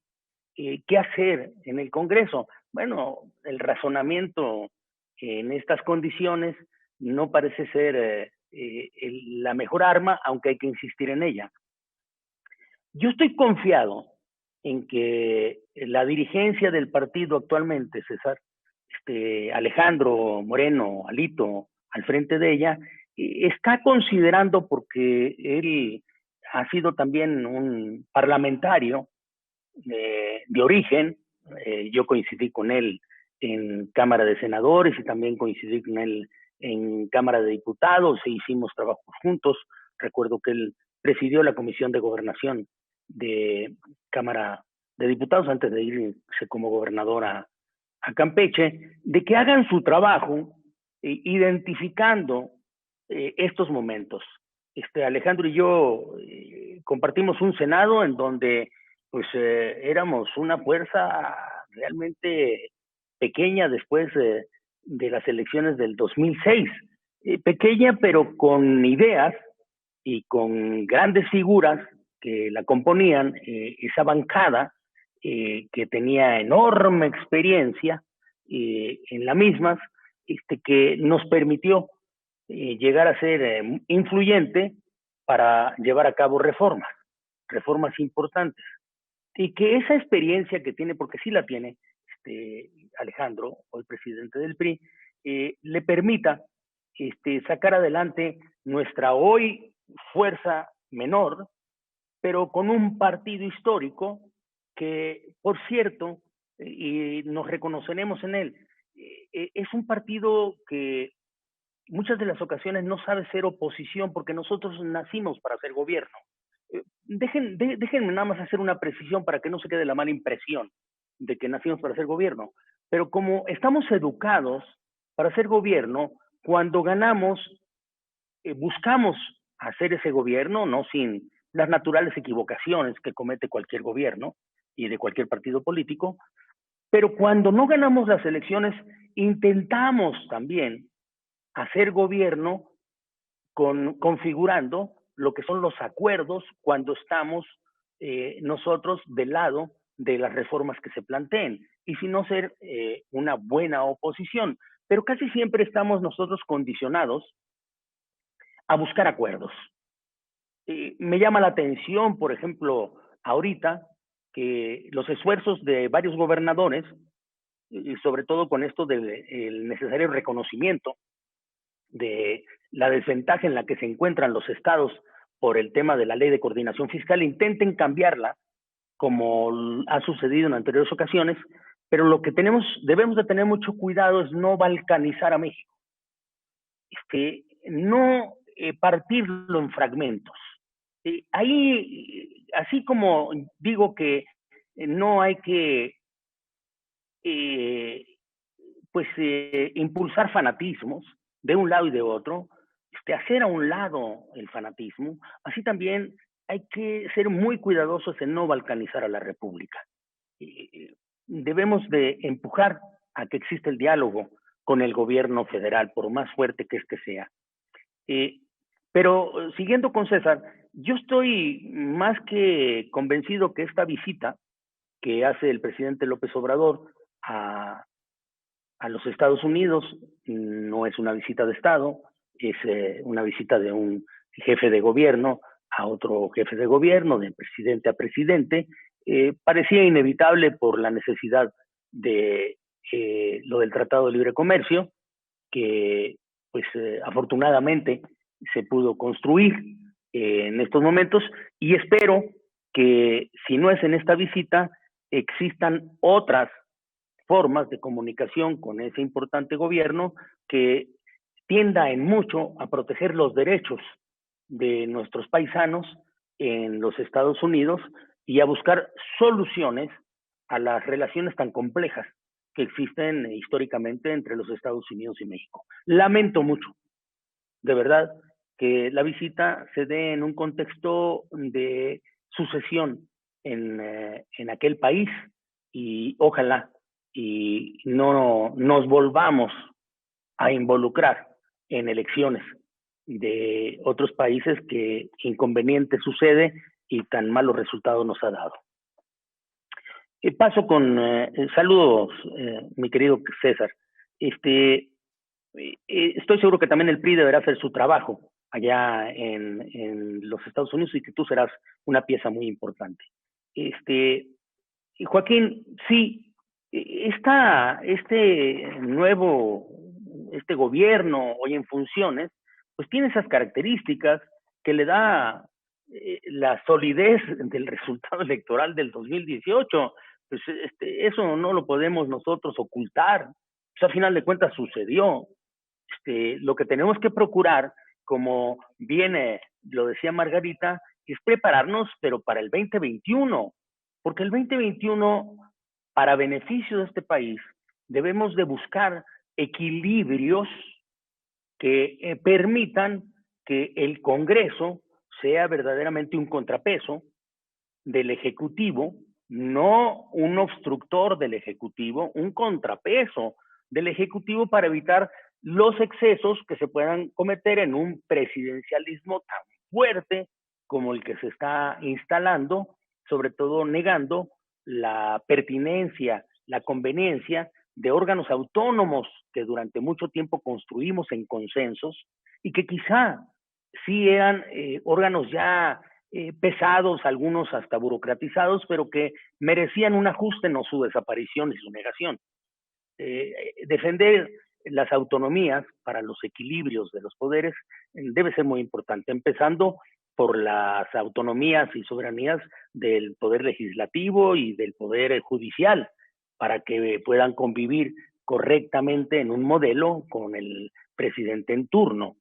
¿Qué hacer en el Congreso? Bueno, el razonamiento en estas condiciones no parece ser la mejor arma, aunque hay que insistir en ella. Yo estoy confiado en que la dirigencia del partido actualmente, César, Alejandro Moreno, Alito, al frente de ella, está considerando, porque él ha sido también un parlamentario de origen, yo coincidí con él en Cámara de Senadores y también coincidí con él en Cámara de Diputados e hicimos trabajos juntos. Recuerdo que él presidió la Comisión de Gobernación de Cámara de Diputados antes de irse como gobernador a Campeche, de que hagan su trabajo identificando estos momentos. Alejandro y yo compartimos un Senado en donde pues éramos una fuerza realmente pequeña después de las elecciones del 2006. Pequeña, pero con ideas y con grandes figuras que la componían, esa bancada que tenía enorme experiencia en las mismas, que nos permitió llegar a ser influyente para llevar a cabo reformas importantes. Y que esa experiencia que tiene, porque sí la tiene, Alejandro, hoy presidente del PRI, le permita sacar adelante nuestra hoy fuerza menor, pero con un partido histórico que, por cierto, y nos reconoceremos en él, es un partido que muchas de las ocasiones no sabe ser oposición, porque nosotros nacimos para ser gobierno. Déjenme nada más hacer una precisión para que no se quede la mala impresión de que nacimos para ser gobierno. Pero como estamos educados para ser gobierno, cuando ganamos, buscamos hacer ese gobierno, no sin las naturales equivocaciones que comete cualquier gobierno y de cualquier partido político, pero cuando no ganamos las elecciones, intentamos también hacer gobierno configurando lo que son los acuerdos cuando estamos nosotros del lado de las reformas que se planteen, y si no ser una buena oposición. Pero casi siempre estamos nosotros condicionados a buscar acuerdos. Me llama la atención, por ejemplo, ahorita, que los esfuerzos de varios gobernadores, y sobre todo con esto del necesario reconocimiento de la desventaja en la que se encuentran los estados por el tema de la ley de coordinación fiscal, intenten cambiarla, como ha sucedido en anteriores ocasiones, pero lo que debemos de tener mucho cuidado es no balcanizar a México, no partirlo en fragmentos. Ahí, así como digo que no hay que impulsar fanatismos de un lado y de otro, hacer a un lado el fanatismo, así también hay que ser muy cuidadosos en no balcanizar a la República. Debemos de empujar a que exista el diálogo con el gobierno federal, por más fuerte que este sea. Pero siguiendo con César, yo estoy más que convencido que esta visita que hace el presidente López Obrador a los Estados Unidos no es una visita de Estado, es una visita de un jefe de gobierno a otro jefe de gobierno, de presidente a presidente. Parecía inevitable por la necesidad de lo del Tratado de Libre Comercio, que pues afortunadamente se pudo construir en estos momentos, y espero que si no es en esta visita, existan otras formas de comunicación con ese importante gobierno que tienda en mucho a proteger los derechos de nuestros paisanos en los Estados Unidos y a buscar soluciones a las relaciones tan complejas que existen históricamente entre los Estados Unidos y México. Lamento mucho, de verdad, que la visita se dé en un contexto de sucesión en aquel país, y ojalá y no nos volvamos a involucrar en elecciones de otros países que inconveniente sucede y tan malos resultados nos ha dado. Paso con saludos, mi querido César. Estoy seguro que también el PRI deberá hacer su trabajo allá en los Estados Unidos y que tú serás una pieza muy importante. Joaquín, sí, este gobierno hoy en funciones, pues tiene esas características que le da la solidez del resultado electoral del 2018. Pues eso no lo podemos nosotros ocultar. Pues a final de cuentas sucedió. Lo que tenemos que procurar, como viene, lo decía Margarita, es prepararnos, pero para el 2021, porque el 2021, para beneficio de este país, debemos de buscar equilibrios que permitan que el Congreso sea verdaderamente un contrapeso del Ejecutivo, no un obstructor del Ejecutivo, un contrapeso del Ejecutivo para evitar los excesos que se puedan cometer en un presidencialismo tan fuerte como el que se está instalando, sobre todo negando la pertinencia, la conveniencia de órganos autónomos que durante mucho tiempo construimos en consensos y que quizá sí eran órganos ya pesados, algunos hasta burocratizados, pero que merecían un ajuste, no su desaparición y su negación. Defender las autonomías para los equilibrios de los poderes debe ser muy importante, empezando por las autonomías y soberanías del poder legislativo y del poder judicial, para que puedan convivir correctamente en un modelo con el presidente en turno.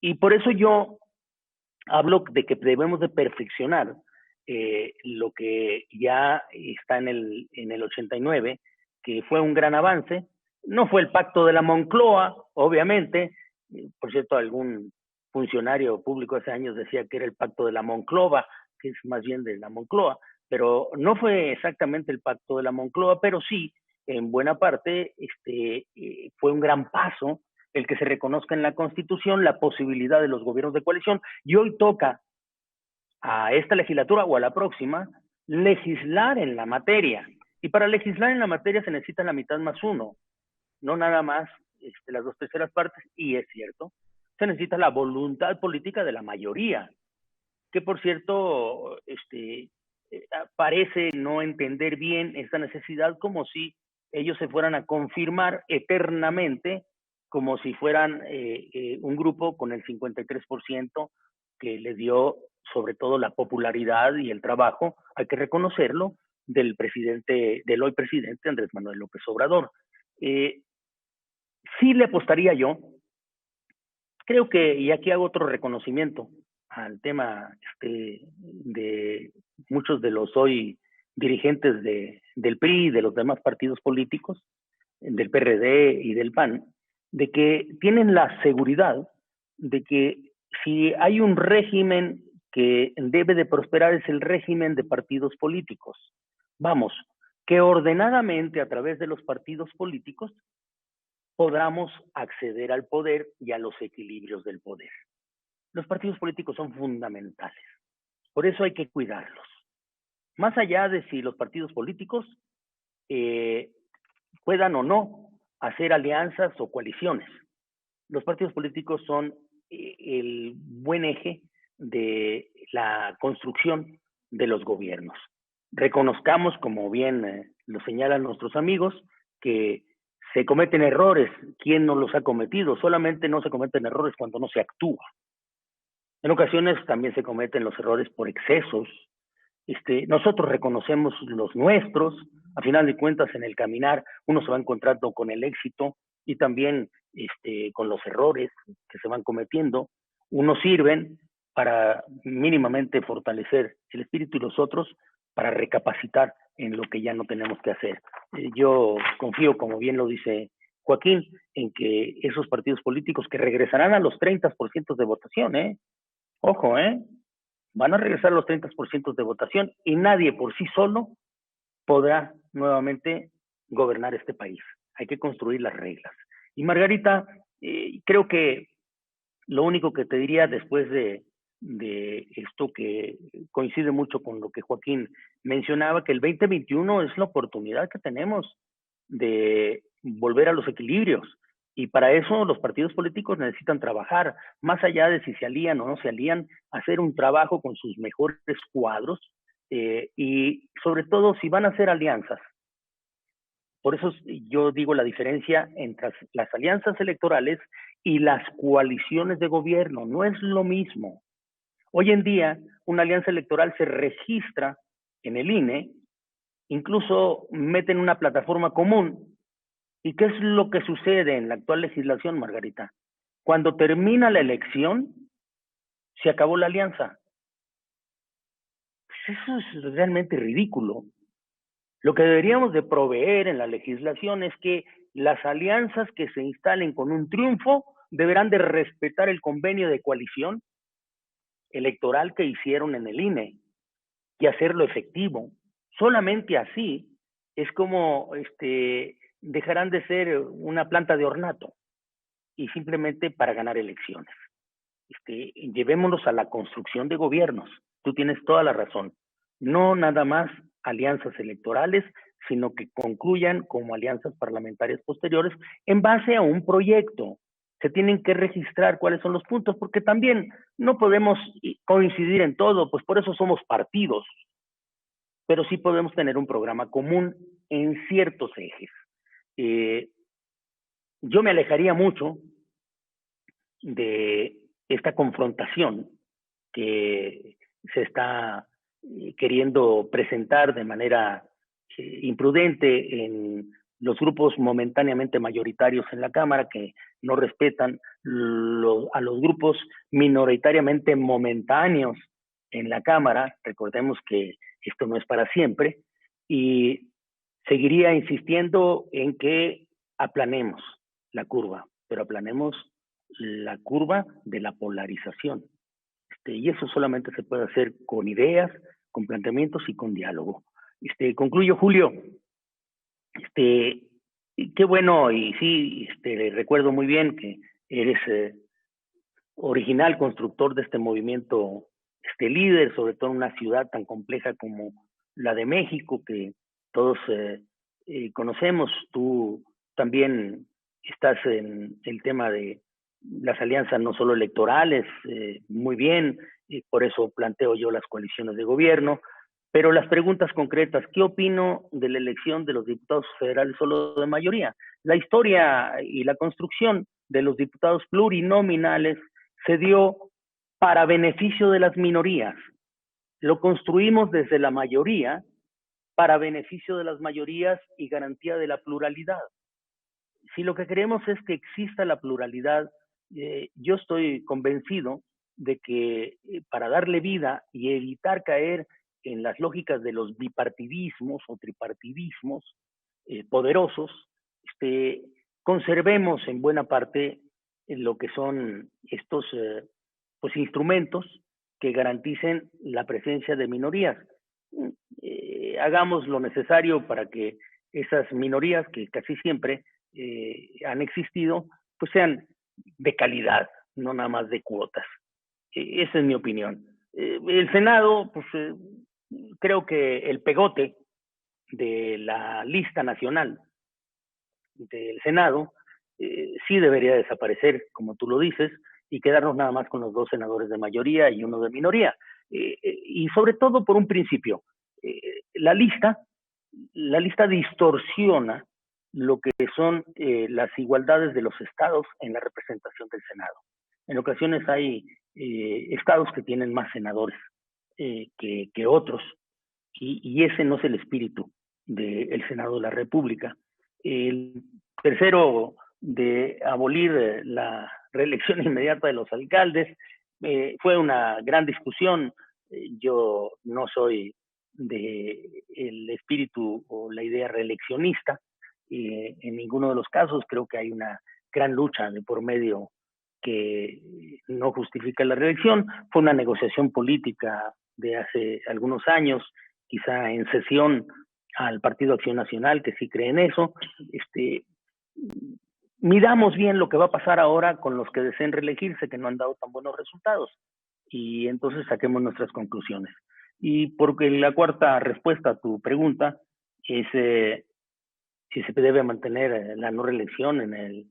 Y por eso yo hablo de que debemos de perfeccionar lo que ya está en el 89, que fue un gran avance. No fue el pacto de la Moncloa, obviamente. Por cierto, algún funcionario público hace años decía que era el pacto de la Monclova, que es más bien de la Moncloa, pero no fue exactamente el pacto de la Moncloa, pero sí, en buena parte, fue un gran paso el que se reconozca en la Constitución la posibilidad de los gobiernos de coalición, y hoy toca a esta legislatura o a la próxima legislar en la materia. Y para legislar en la materia se necesita la mitad más uno, no nada más las 2/3 partes, y es cierto, se necesita la voluntad política de la mayoría, que por cierto parece no entender bien esta necesidad, como si ellos se fueran a confirmar eternamente, como si fueran un grupo con el 53% que les dio sobre todo la popularidad y el trabajo, hay que reconocerlo, del hoy presidente Andrés Manuel López Obrador. Sí le apostaría yo, creo que, y aquí hago otro reconocimiento al tema de muchos de los hoy dirigentes del PRI y de los demás partidos políticos, del PRD y del PAN, de que tienen la seguridad de que si hay un régimen que debe de prosperar es el régimen de partidos políticos. Vamos, que ordenadamente a través de los partidos políticos podamos acceder al poder y a los equilibrios del poder. Los partidos políticos son fundamentales, por eso hay que cuidarlos. Más allá de si los partidos políticos puedan o no hacer alianzas o coaliciones, los partidos políticos son el buen eje de la construcción de los gobiernos. Reconozcamos, como bien lo señalan nuestros amigos, que se cometen errores. ¿Quién no los ha cometido? Solamente no se cometen errores cuando no se actúa. En ocasiones también se cometen los errores por excesos. Nosotros reconocemos los nuestros. A final de cuentas, en el caminar uno se va encontrando con el éxito y también con los errores que se van cometiendo. Unos sirven para mínimamente fortalecer el espíritu y los otros para recapacitar en lo que ya no tenemos que hacer. Yo confío, como bien lo dice Joaquín, en que esos partidos políticos que regresarán a los 30% de votación, ojo, van a regresar a los 30% de votación y nadie por sí solo podrá nuevamente gobernar este país. Hay que construir las reglas. Y Margarita, creo que lo único que te diría después de esto, que coincide mucho con lo que Joaquín mencionaba, que el 2021 es la oportunidad que tenemos de volver a los equilibrios. Y para eso los partidos políticos necesitan trabajar, más allá de si se alían o no se alían, hacer un trabajo con sus mejores cuadros y sobre todo si van a hacer alianzas. Por eso yo digo la diferencia entre las alianzas electorales y las coaliciones de gobierno. No es lo mismo. Hoy en día, una alianza electoral se registra en el INE, incluso meten una plataforma común. ¿Y qué es lo que sucede en la actual legislación, Margarita? Cuando termina la elección, se acabó la alianza. Pues eso es realmente ridículo. Lo que deberíamos de proveer en la legislación es que las alianzas que se instalen con un triunfo deberán de respetar el convenio de coalición electoral que hicieron en el INE y hacerlo efectivo. Solamente así es como dejarán de ser una planta de ornato y simplemente para ganar elecciones. Llevémonos a la construcción de gobiernos. Tú tienes toda la razón. No nada más alianzas electorales, sino que concluyan como alianzas parlamentarias posteriores en base a un proyecto. Se tienen que registrar cuáles son los puntos, porque también no podemos coincidir en todo, pues por eso somos partidos, pero sí podemos tener un programa común en ciertos ejes. Yo me alejaría mucho de esta confrontación que se está queriendo presentar de manera imprudente en los grupos momentáneamente mayoritarios en la Cámara, que no respetan a los grupos minoritariamente momentáneos en la Cámara. Recordemos que esto no es para siempre, y seguiría insistiendo en que aplanemos la curva, pero aplanemos la curva de la polarización. Y eso solamente se puede hacer con ideas, con planteamientos y con diálogo. Concluyo, Julio. Qué bueno, y sí, recuerdo muy bien que eres original constructor de este movimiento, líder, sobre todo en una ciudad tan compleja como la de México, que todos conocemos. Tú también estás en el tema de las alianzas no solo electorales, muy bien, y por eso planteo yo las coaliciones de gobierno, pero las preguntas concretas: ¿qué opino de la elección de los diputados federales solo de mayoría? La historia y la construcción de los diputados plurinominales se dio para beneficio de las minorías. Lo construimos desde la mayoría para beneficio de las mayorías y garantía de la pluralidad. Si lo que queremos es que exista la pluralidad, yo estoy convencido de que para darle vida y evitar caer en las lógicas de los bipartidismos o tripartidismos poderosos, conservemos en buena parte lo que son estos instrumentos que garanticen la presencia de minorías. Hagamos lo necesario para que esas minorías, que casi siempre han existido, pues sean de calidad, no nada más de cuotas. Esa es mi opinión. El Senado, pues creo que el pegote de la lista nacional del Senado sí debería desaparecer, como tú lo dices, y quedarnos nada más con los 2 senadores de mayoría y 1 de minoría. Y sobre todo por un principio, la lista distorsiona lo que son las igualdades de los estados en la representación del Senado. En ocasiones hay estados que tienen más senadores que otros, y ese no es el espíritu del Senado de la República. El tercero, de abolir la reelección inmediata de los alcaldes, fue una gran discusión. Yo no soy del espíritu o la idea reeleccionista, en ninguno de los casos. Creo que hay una gran lucha de por medio que no justifica la reelección. Fue una negociación política de hace algunos años, quizá en cesión al Partido Acción Nacional, que sí cree en eso. Midamos bien lo que va a pasar ahora con los que deseen reelegirse, que no han dado tan buenos resultados, y entonces saquemos nuestras conclusiones. Y porque la cuarta respuesta a tu pregunta es si se debe mantener la no reelección en el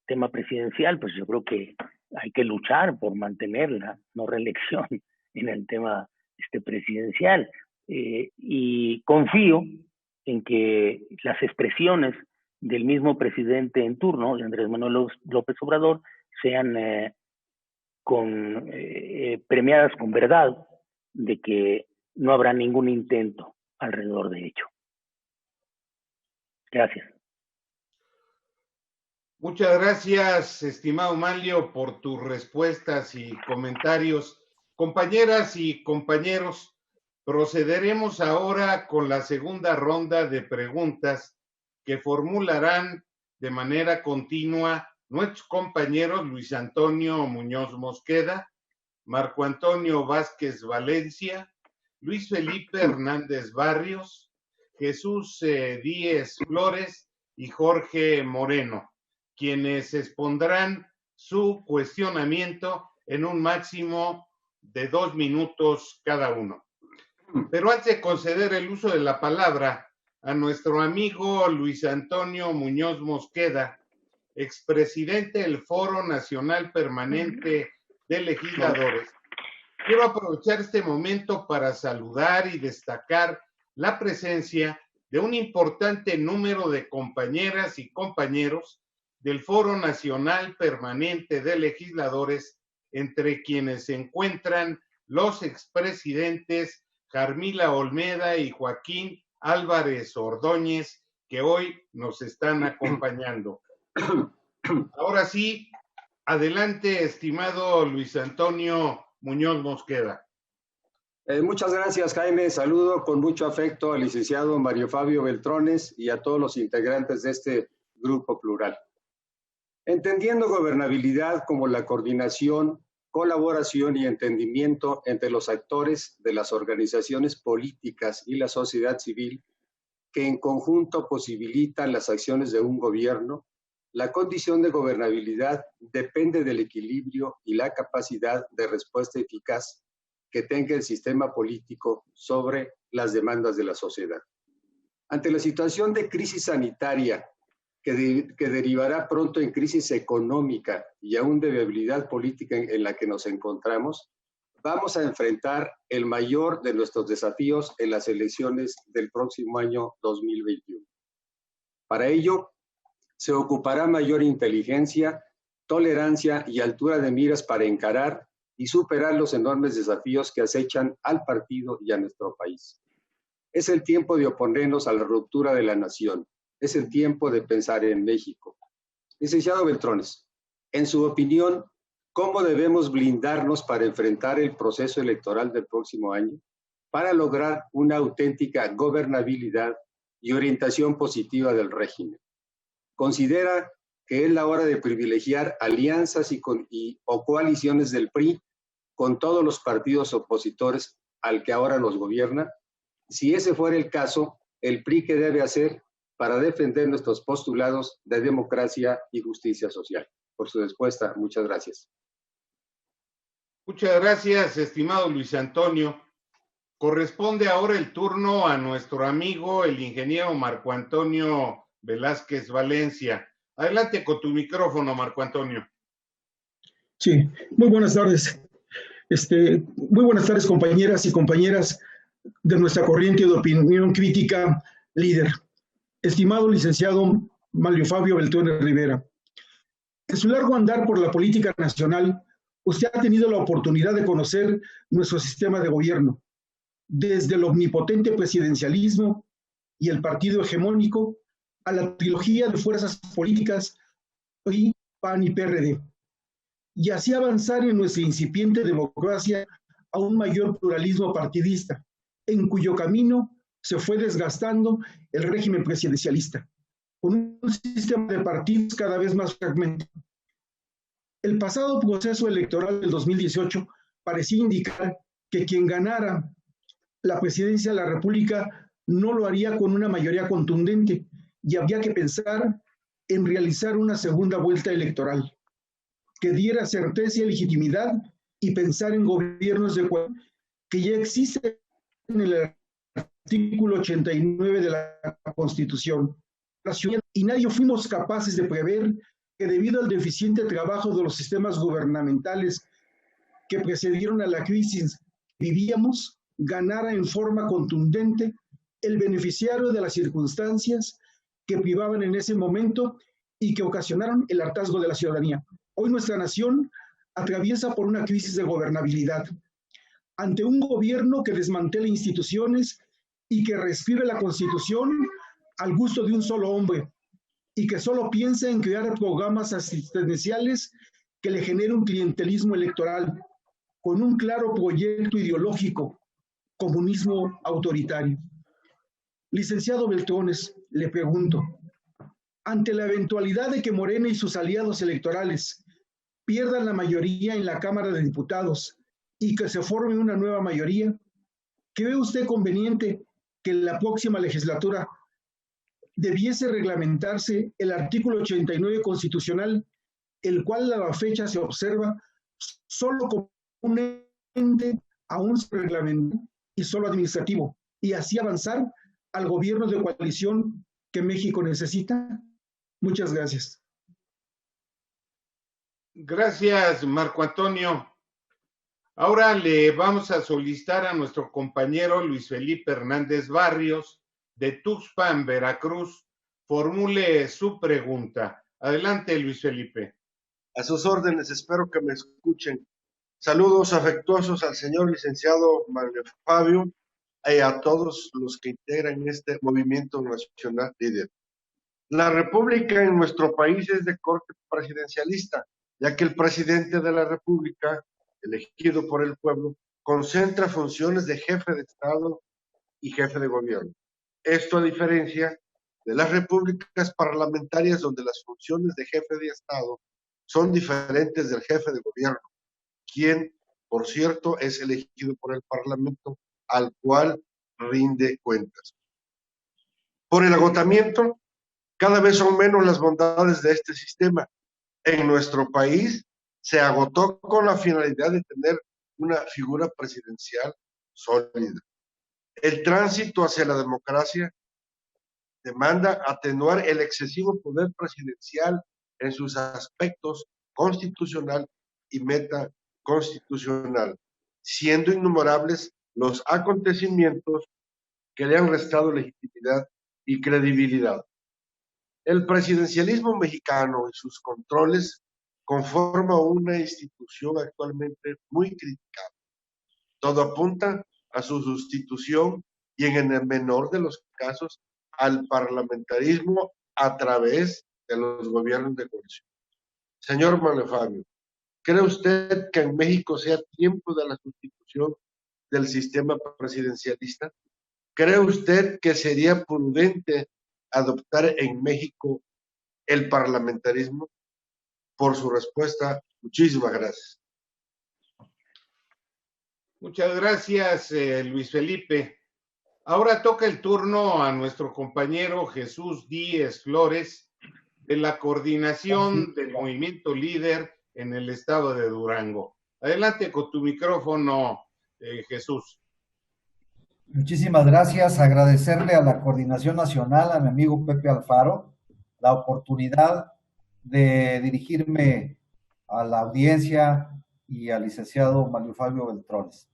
tema presidencial, pues yo creo que hay que luchar por mantener la no reelección en el tema presidencial. Y confío en que las expresiones del mismo presidente en turno, de Andrés Manuel López Obrador, sean premiadas con verdad, de que no habrá ningún intento alrededor de ello. Gracias. Muchas gracias, estimado Manlio, por tus respuestas y comentarios. Compañeras y compañeros, procederemos ahora con la segunda ronda de preguntas que formularán de manera continua nuestros compañeros Luis Antonio Muñoz Mosqueda, Marco Antonio Vázquez Valencia, Luis Felipe Hernández Barrios, Jesús Díez Flores y Jorge Moreno, quienes expondrán su cuestionamiento en un máximo de 2 minutos cada uno. Pero antes de conceder el uso de la palabra a nuestro amigo Luis Antonio Muñoz Mosqueda, expresidente del Foro Nacional Permanente de Legisladores, quiero aprovechar este momento para saludar y destacar la presencia de un importante número de compañeras y compañeros del Foro Nacional Permanente de Legisladores, entre quienes se encuentran los expresidentes Jarmila Olmeda y Joaquín Álvarez Ordóñez, que hoy nos están acompañando. Ahora sí, adelante, estimado Luis Antonio Muñoz Mosqueda. Muchas gracias, Jaime. Saludo con mucho afecto al licenciado Mario Fabio Beltrones y a todos los integrantes de este grupo plural. Entendiendo gobernabilidad como la coordinación, colaboración y entendimiento entre los actores de las organizaciones políticas y la sociedad civil que en conjunto posibilitan las acciones de un gobierno, la condición de gobernabilidad depende del equilibrio y la capacidad de respuesta eficaz que tenga el sistema político sobre las demandas de la sociedad. Ante la situación de crisis sanitaria que derivará pronto en crisis económica y aún de debilidad política en la que nos encontramos, vamos a enfrentar el mayor de nuestros desafíos en las elecciones del próximo año 2021. Para ello, se ocupará mayor inteligencia, tolerancia y altura de miras para encarar y superar los enormes desafíos que acechan al partido y a nuestro país. Es el tiempo de oponernos a la ruptura de la nación. Es el tiempo de pensar en México. Licenciado Beltrones, en su opinión, ¿cómo debemos blindarnos para enfrentar el proceso electoral del próximo año para lograr una auténtica gobernabilidad y orientación positiva del régimen? ¿Considera que es la hora de privilegiar alianzas o coaliciones del PRI con todos los partidos opositores al que ahora los gobierna? Si ese fuera el caso, ¿el PRI qué debe hacer para defender nuestros postulados de democracia y justicia social. Por su respuesta, muchas gracias. Muchas gracias, estimado Luis Antonio. Corresponde ahora el turno a nuestro amigo, el ingeniero Marco Antonio Velázquez Valencia. Adelante con tu micrófono, Marco Antonio. Sí, muy buenas tardes. Muy buenas tardes, compañeras y compañeras de nuestra corriente de opinión crítica líder. Estimado licenciado Mario Fabio Beltrón Rivera, en su largo andar por la política nacional, usted ha tenido la oportunidad de conocer nuestro sistema de gobierno, desde el omnipotente presidencialismo y el partido hegemónico a la trilogía de fuerzas políticas PRI, PAN y PRD, y así avanzar en nuestra incipiente democracia a un mayor pluralismo partidista, en cuyo camino se fue desgastando el régimen presidencialista, con un sistema de partidos cada vez más fragmentado. El pasado proceso electoral del 2018 parecía indicar que quien ganara la presidencia de la República no lo haría con una mayoría contundente y había que pensar en realizar una segunda vuelta electoral que diera certeza y legitimidad y pensar en gobiernos de coalición que ya existen en el artículo 89 de la Constitución. Y nadie fuimos capaces de prever que debido al deficiente trabajo de los sistemas gubernamentales que precedieron a la crisis vivíamos, ganara en forma contundente el beneficiario de las circunstancias que privaban en ese momento y que ocasionaron el hartazgo de la ciudadanía. Hoy nuestra nación atraviesa por una crisis de gobernabilidad. Ante un gobierno que desmantela instituciones y que reescribe la Constitución al gusto de un solo hombre y que solo piensa en crear programas asistenciales que le generen un clientelismo electoral con un claro proyecto ideológico, comunismo autoritario. Licenciado Beltrones, le pregunto, ante la eventualidad de que Morena y sus aliados electorales pierdan la mayoría en la Cámara de Diputados y que se forme una nueva mayoría, ¿cree usted conveniente que en la próxima legislatura debiese reglamentarse el artículo 89 constitucional, el cual a la fecha se observa solo como un ente aún reglamentario y solo administrativo, y así avanzar al gobierno de coalición que México necesita? Muchas gracias. Gracias, Marco Antonio. Ahora le vamos a solicitar a nuestro compañero Luis Felipe Hernández Barrios, de Tuxpan, Veracruz, formule su pregunta. Adelante, Luis Felipe. A sus órdenes, espero que me escuchen. Saludos afectuosos al señor licenciado Mario Fabio y a todos los que integran este movimiento nacional líder. La república en nuestro país es de corte presidencialista, ya que el presidente de la república, elegido por el pueblo, concentra funciones de jefe de Estado y jefe de gobierno. Esto a diferencia de las repúblicas parlamentarias donde las funciones de jefe de Estado son diferentes del jefe de gobierno, quien, por cierto, es elegido por el Parlamento, al cual rinde cuentas. Por el agotamiento, cada vez son menos las bondades de este sistema. En nuestro país se agotó con la finalidad de tener una figura presidencial sólida. El tránsito hacia la democracia demanda atenuar el excesivo poder presidencial en sus aspectos constitucional y metaconstitucional, siendo innumerables los acontecimientos que le han restado legitimidad y credibilidad. El presidencialismo mexicano y sus controles conforma una institución actualmente muy criticada. Todo apunta a su sustitución y en el menor de los casos al parlamentarismo a través de los gobiernos de coalición. Señor Manuel Fabio, ¿cree usted que en México sea tiempo de la sustitución del sistema presidencialista? ¿Cree usted que sería prudente adoptar en México el parlamentarismo? Por su respuesta, muchísimas gracias. Muchas gracias, Luis Felipe. Ahora toca el turno a nuestro compañero Jesús Díez Flores, de la coordinación del Movimiento Líder en el estado de Durango. Adelante con tu micrófono, Jesús. Muchísimas gracias. Agradecerle a la Coordinación Nacional, a mi amigo Pepe Alfaro, la oportunidad de dirigirme a la audiencia y al licenciado Mario Fabio Beltrones.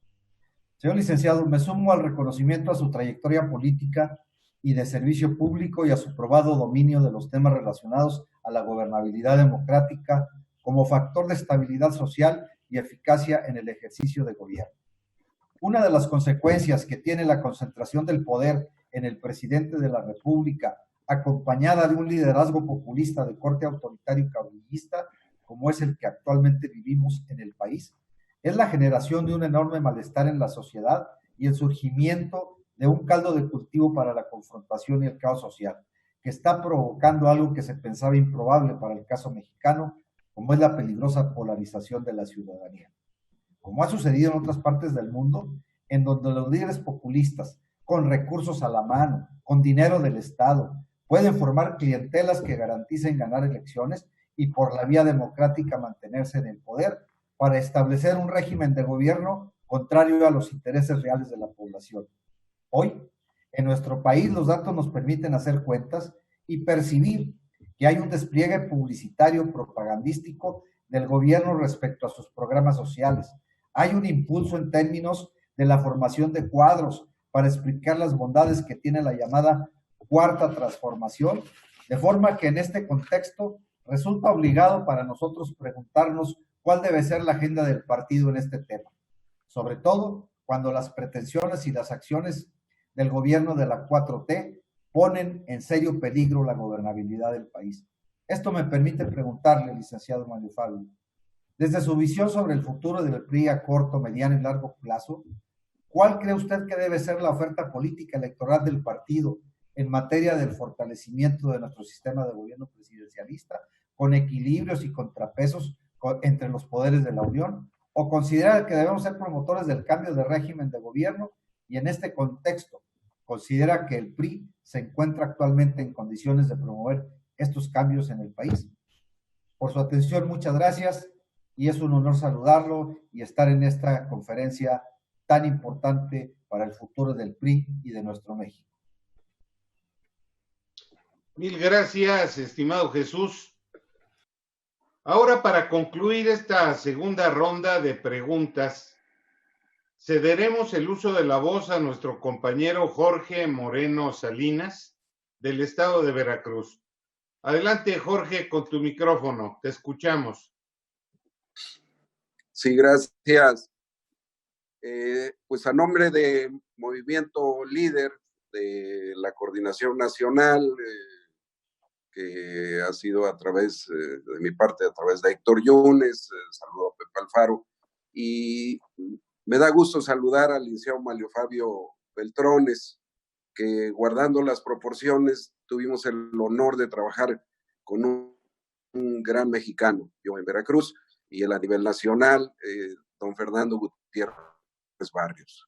Señor licenciado, me sumo al reconocimiento a su trayectoria política y de servicio público y a su probado dominio de los temas relacionados a la gobernabilidad democrática como factor de estabilidad social y eficacia en el ejercicio de gobierno. Una de las consecuencias que tiene la concentración del poder en el presidente de la República, acompañada de un liderazgo populista de corte autoritario y caudillista, como es el que actualmente vivimos en el país, es la generación de un enorme malestar en la sociedad y el surgimiento de un caldo de cultivo para la confrontación y el caos social, que está provocando algo que se pensaba improbable para el caso mexicano, como es la peligrosa polarización de la ciudadanía. Como ha sucedido en otras partes del mundo, en donde los líderes populistas, con recursos a la mano, con dinero del Estado, pueden formar clientelas que garanticen ganar elecciones y por la vía democrática mantenerse en el poder para establecer un régimen de gobierno contrario a los intereses reales de la población. Hoy, en nuestro país, los datos nos permiten hacer cuentas y percibir que hay un despliegue publicitario propagandístico del gobierno respecto a sus programas sociales. Hay un impulso en términos de la formación de cuadros para explicar las bondades que tiene la llamada cuarta transformación, de forma que en este contexto resulta obligado para nosotros preguntarnos cuál debe ser la agenda del partido en este tema, sobre todo cuando las pretensiones y las acciones del gobierno de la 4T ponen en serio peligro la gobernabilidad del país. Esto me permite preguntarle, licenciado Mario Fabio, desde su visión sobre el futuro del PRI a corto, mediano y largo plazo, ¿cuál cree usted que debe ser la oferta política electoral del partido en materia del fortalecimiento de nuestro sistema de gobierno presidencialista, con equilibrios y contrapesos entre los poderes de la Unión? ¿O considera que debemos ser promotores del cambio de régimen de gobierno y en este contexto considera que el PRI se encuentra actualmente en condiciones de promover estos cambios en el país? Por su atención, muchas gracias y es un honor saludarlo y estar en esta conferencia tan importante para el futuro del PRI y de nuestro México. Mil gracias, estimado Jesús. Ahora, para concluir esta segunda ronda de preguntas, cederemos el uso de la voz a nuestro compañero Jorge Moreno Salinas, del estado de Veracruz. Adelante, Jorge, con tu micrófono. Te escuchamos. Sí, gracias. Pues a nombre de Movimiento Líder, de la Coordinación Nacional, que ha sido a través de mi parte, a través de Héctor Yunes, saludo a Pepe Alfaro, y me da gusto saludar al licenciado Mario Fabio Beltrones, que guardando las proporciones tuvimos el honor de trabajar con un gran mexicano, yo en Veracruz, y él a nivel nacional, don Fernando Gutiérrez Barrios.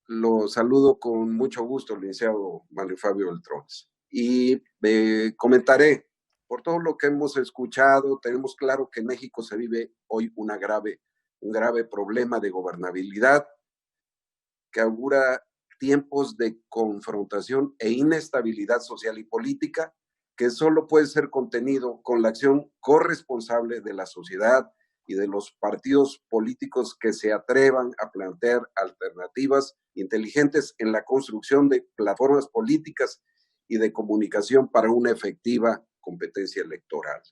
Lo saludo con mucho gusto, licenciado Mario Fabio Beltrones. Y comentaré, por todo lo que hemos escuchado, tenemos claro que en México se vive hoy un grave problema de gobernabilidad que augura tiempos de confrontación e inestabilidad social y política que solo puede ser contenido con la acción corresponsable de la sociedad y de los partidos políticos que se atrevan a plantear alternativas inteligentes en la construcción de plataformas políticas y de comunicación para una efectiva competencia electoral.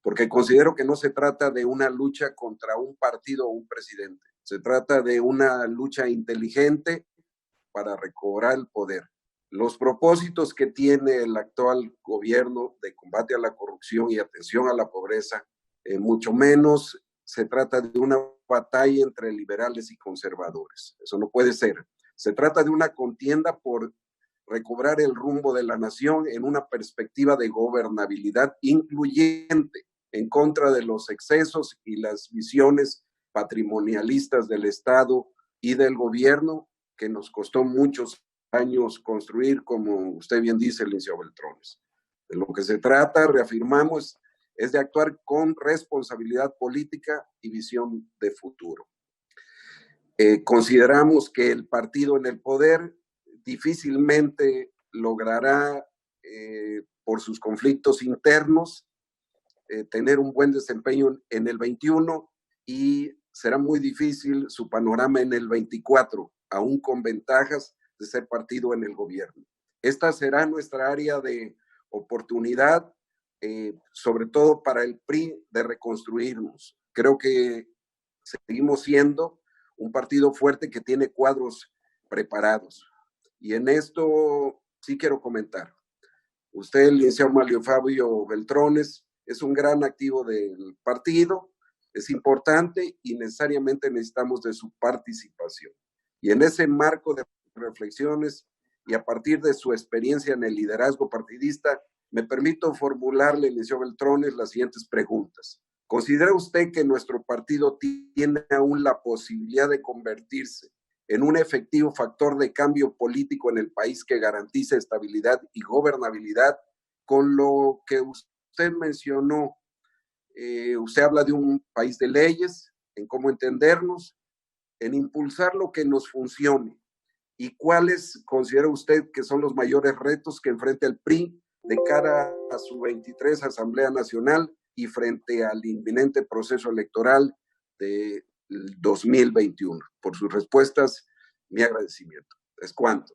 Porque considero que no se trata de una lucha contra un partido o un presidente, se trata de una lucha inteligente para recobrar el poder. Los propósitos que tiene el actual gobierno de combate a la corrupción y atención a la pobreza, mucho menos se trata de una batalla entre liberales y conservadores. Eso no puede ser. Se trata de una contienda por recobrar el rumbo de la nación en una perspectiva de gobernabilidad incluyente, en contra de los excesos y las visiones patrimonialistas del Estado y del gobierno que nos costó muchos años construir, como usted bien dice, licenciado Beltrones. De lo que se trata, reafirmamos, es de actuar con responsabilidad política y visión de futuro. Consideramos que el partido en el poder difícilmente logrará, por sus conflictos internos, tener un buen desempeño en el 21 y será muy difícil su panorama en el 24, aún con ventajas de ser partido en el gobierno. Esta será nuestra área de oportunidad, sobre todo para el PRI, de reconstruirnos. Creo que seguimos siendo un partido fuerte que tiene cuadros preparados. Y en esto sí quiero comentar. Usted, el licenciado Mario Fabio Beltrones, es un gran activo del partido, es importante y necesariamente necesitamos de su participación. Y en ese marco de reflexiones y a partir de su experiencia en el liderazgo partidista, me permito formularle, licenciado Beltrones, las siguientes preguntas. ¿Considera usted que nuestro partido tiene aún la posibilidad de convertirse en un efectivo factor de cambio político en el país que garantice estabilidad y gobernabilidad? Con lo que usted mencionó, usted habla de un país de leyes, en cómo entendernos, en impulsar lo que nos funcione. ¿Y cuáles considera usted que son los mayores retos que enfrenta el PRI de cara a su 23 Asamblea Nacional y frente al inminente proceso electoral de 2021? Por sus respuestas, mi agradecimiento. ¿Es cuánto?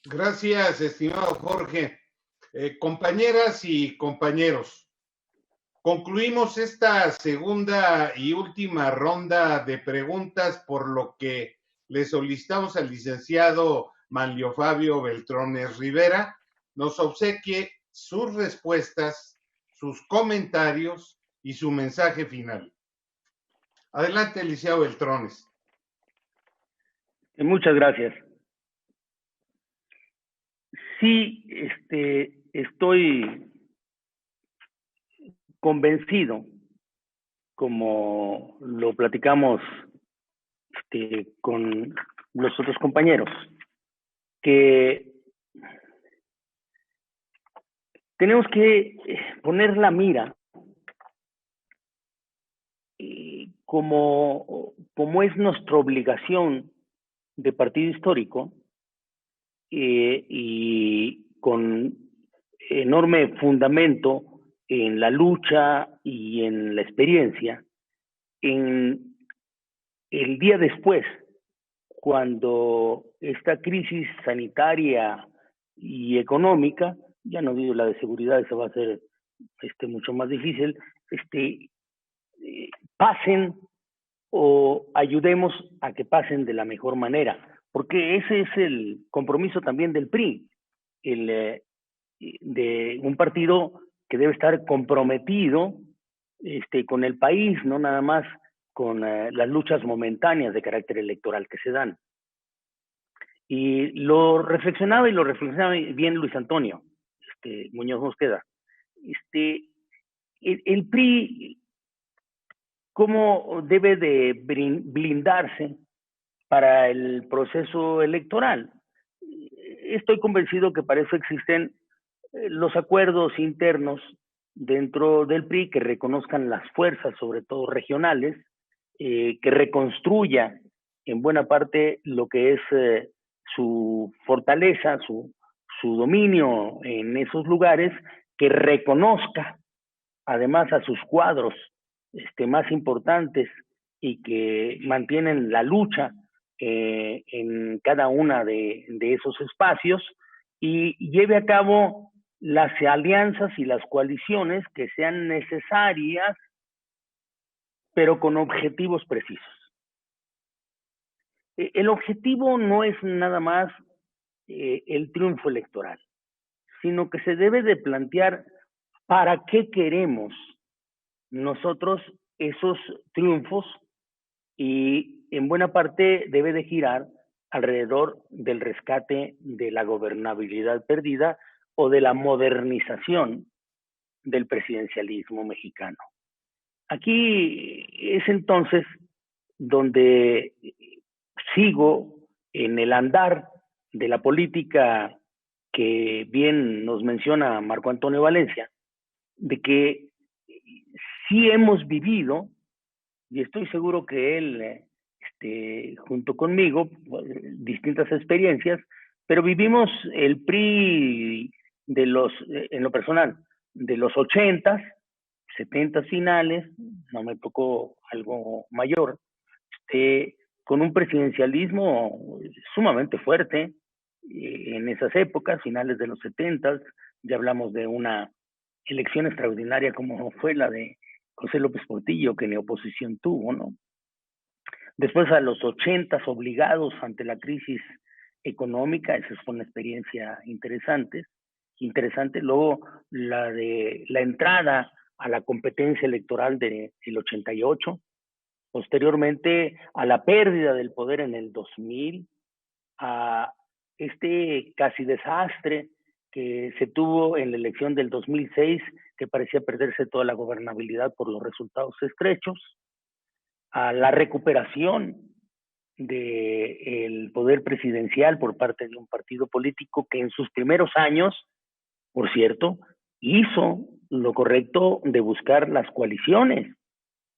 Gracias, estimado Jorge. Compañeras y compañeros, concluimos esta segunda y última ronda de preguntas, por lo que le solicitamos al licenciado Manlio Fabio Beltrones Rivera nos obsequie sus respuestas, sus comentarios y su mensaje final. Adelante, licenciado Beltrones. Muchas gracias. Sí, estoy convencido, como lo platicamos con los otros compañeros, que tenemos que poner la mira como es nuestra obligación de partido histórico, y con enorme fundamento en la lucha y en la experiencia, en el día después, cuando esta crisis sanitaria y económica, ya no digo la de seguridad, eso va a ser mucho más difícil, pasen o ayudemos a que pasen de la mejor manera, porque ese es el compromiso también del PRI, de un partido que debe estar comprometido con el país, no nada más con las luchas momentáneas de carácter electoral que se dan. Y lo reflexionaba bien Luis Antonio Muñoz Mosqueda. El PRI, ¿cómo debe de blindarse para el proceso electoral? Estoy convencido que para eso existen los acuerdos internos dentro del PRI que reconozcan las fuerzas, sobre todo regionales, que reconstruya en buena parte lo que es su fortaleza, su dominio en esos lugares, que reconozca además a sus cuadros más importantes y que mantienen la lucha en cada una de esos espacios, y lleve a cabo las alianzas y las coaliciones que sean necesarias, pero con objetivos precisos. El objetivo no es nada más el triunfo electoral, sino que se debe de plantear para qué queremos nosotros esos triunfos, y en buena parte debe de girar alrededor del rescate de la gobernabilidad perdida o de la modernización del presidencialismo mexicano. Aquí es entonces donde sigo en el andar de la política que bien nos menciona Marco Antonio Valencia, de que sí hemos vivido, y estoy seguro que él, junto conmigo, distintas experiencias, pero vivimos el PRI de los, en lo personal, de los 80s, 70s finales, no me tocó algo mayor, con un presidencialismo sumamente fuerte en esas épocas, finales de los 70s, ya hablamos de una elección extraordinaria como fue la de José López Portillo, que ni oposición tuvo, ¿no? Después a los 80s obligados ante la crisis económica, esa fue una experiencia interesante. Luego la de la entrada a la competencia electoral del 88, posteriormente a la pérdida del poder en el 2000, a este casi desastre que se tuvo en la elección del 2006, que parecía perderse toda la gobernabilidad por los resultados estrechos, a la recuperación del poder presidencial por parte de un partido político que en sus primeros años, por cierto, hizo lo correcto de buscar las coaliciones.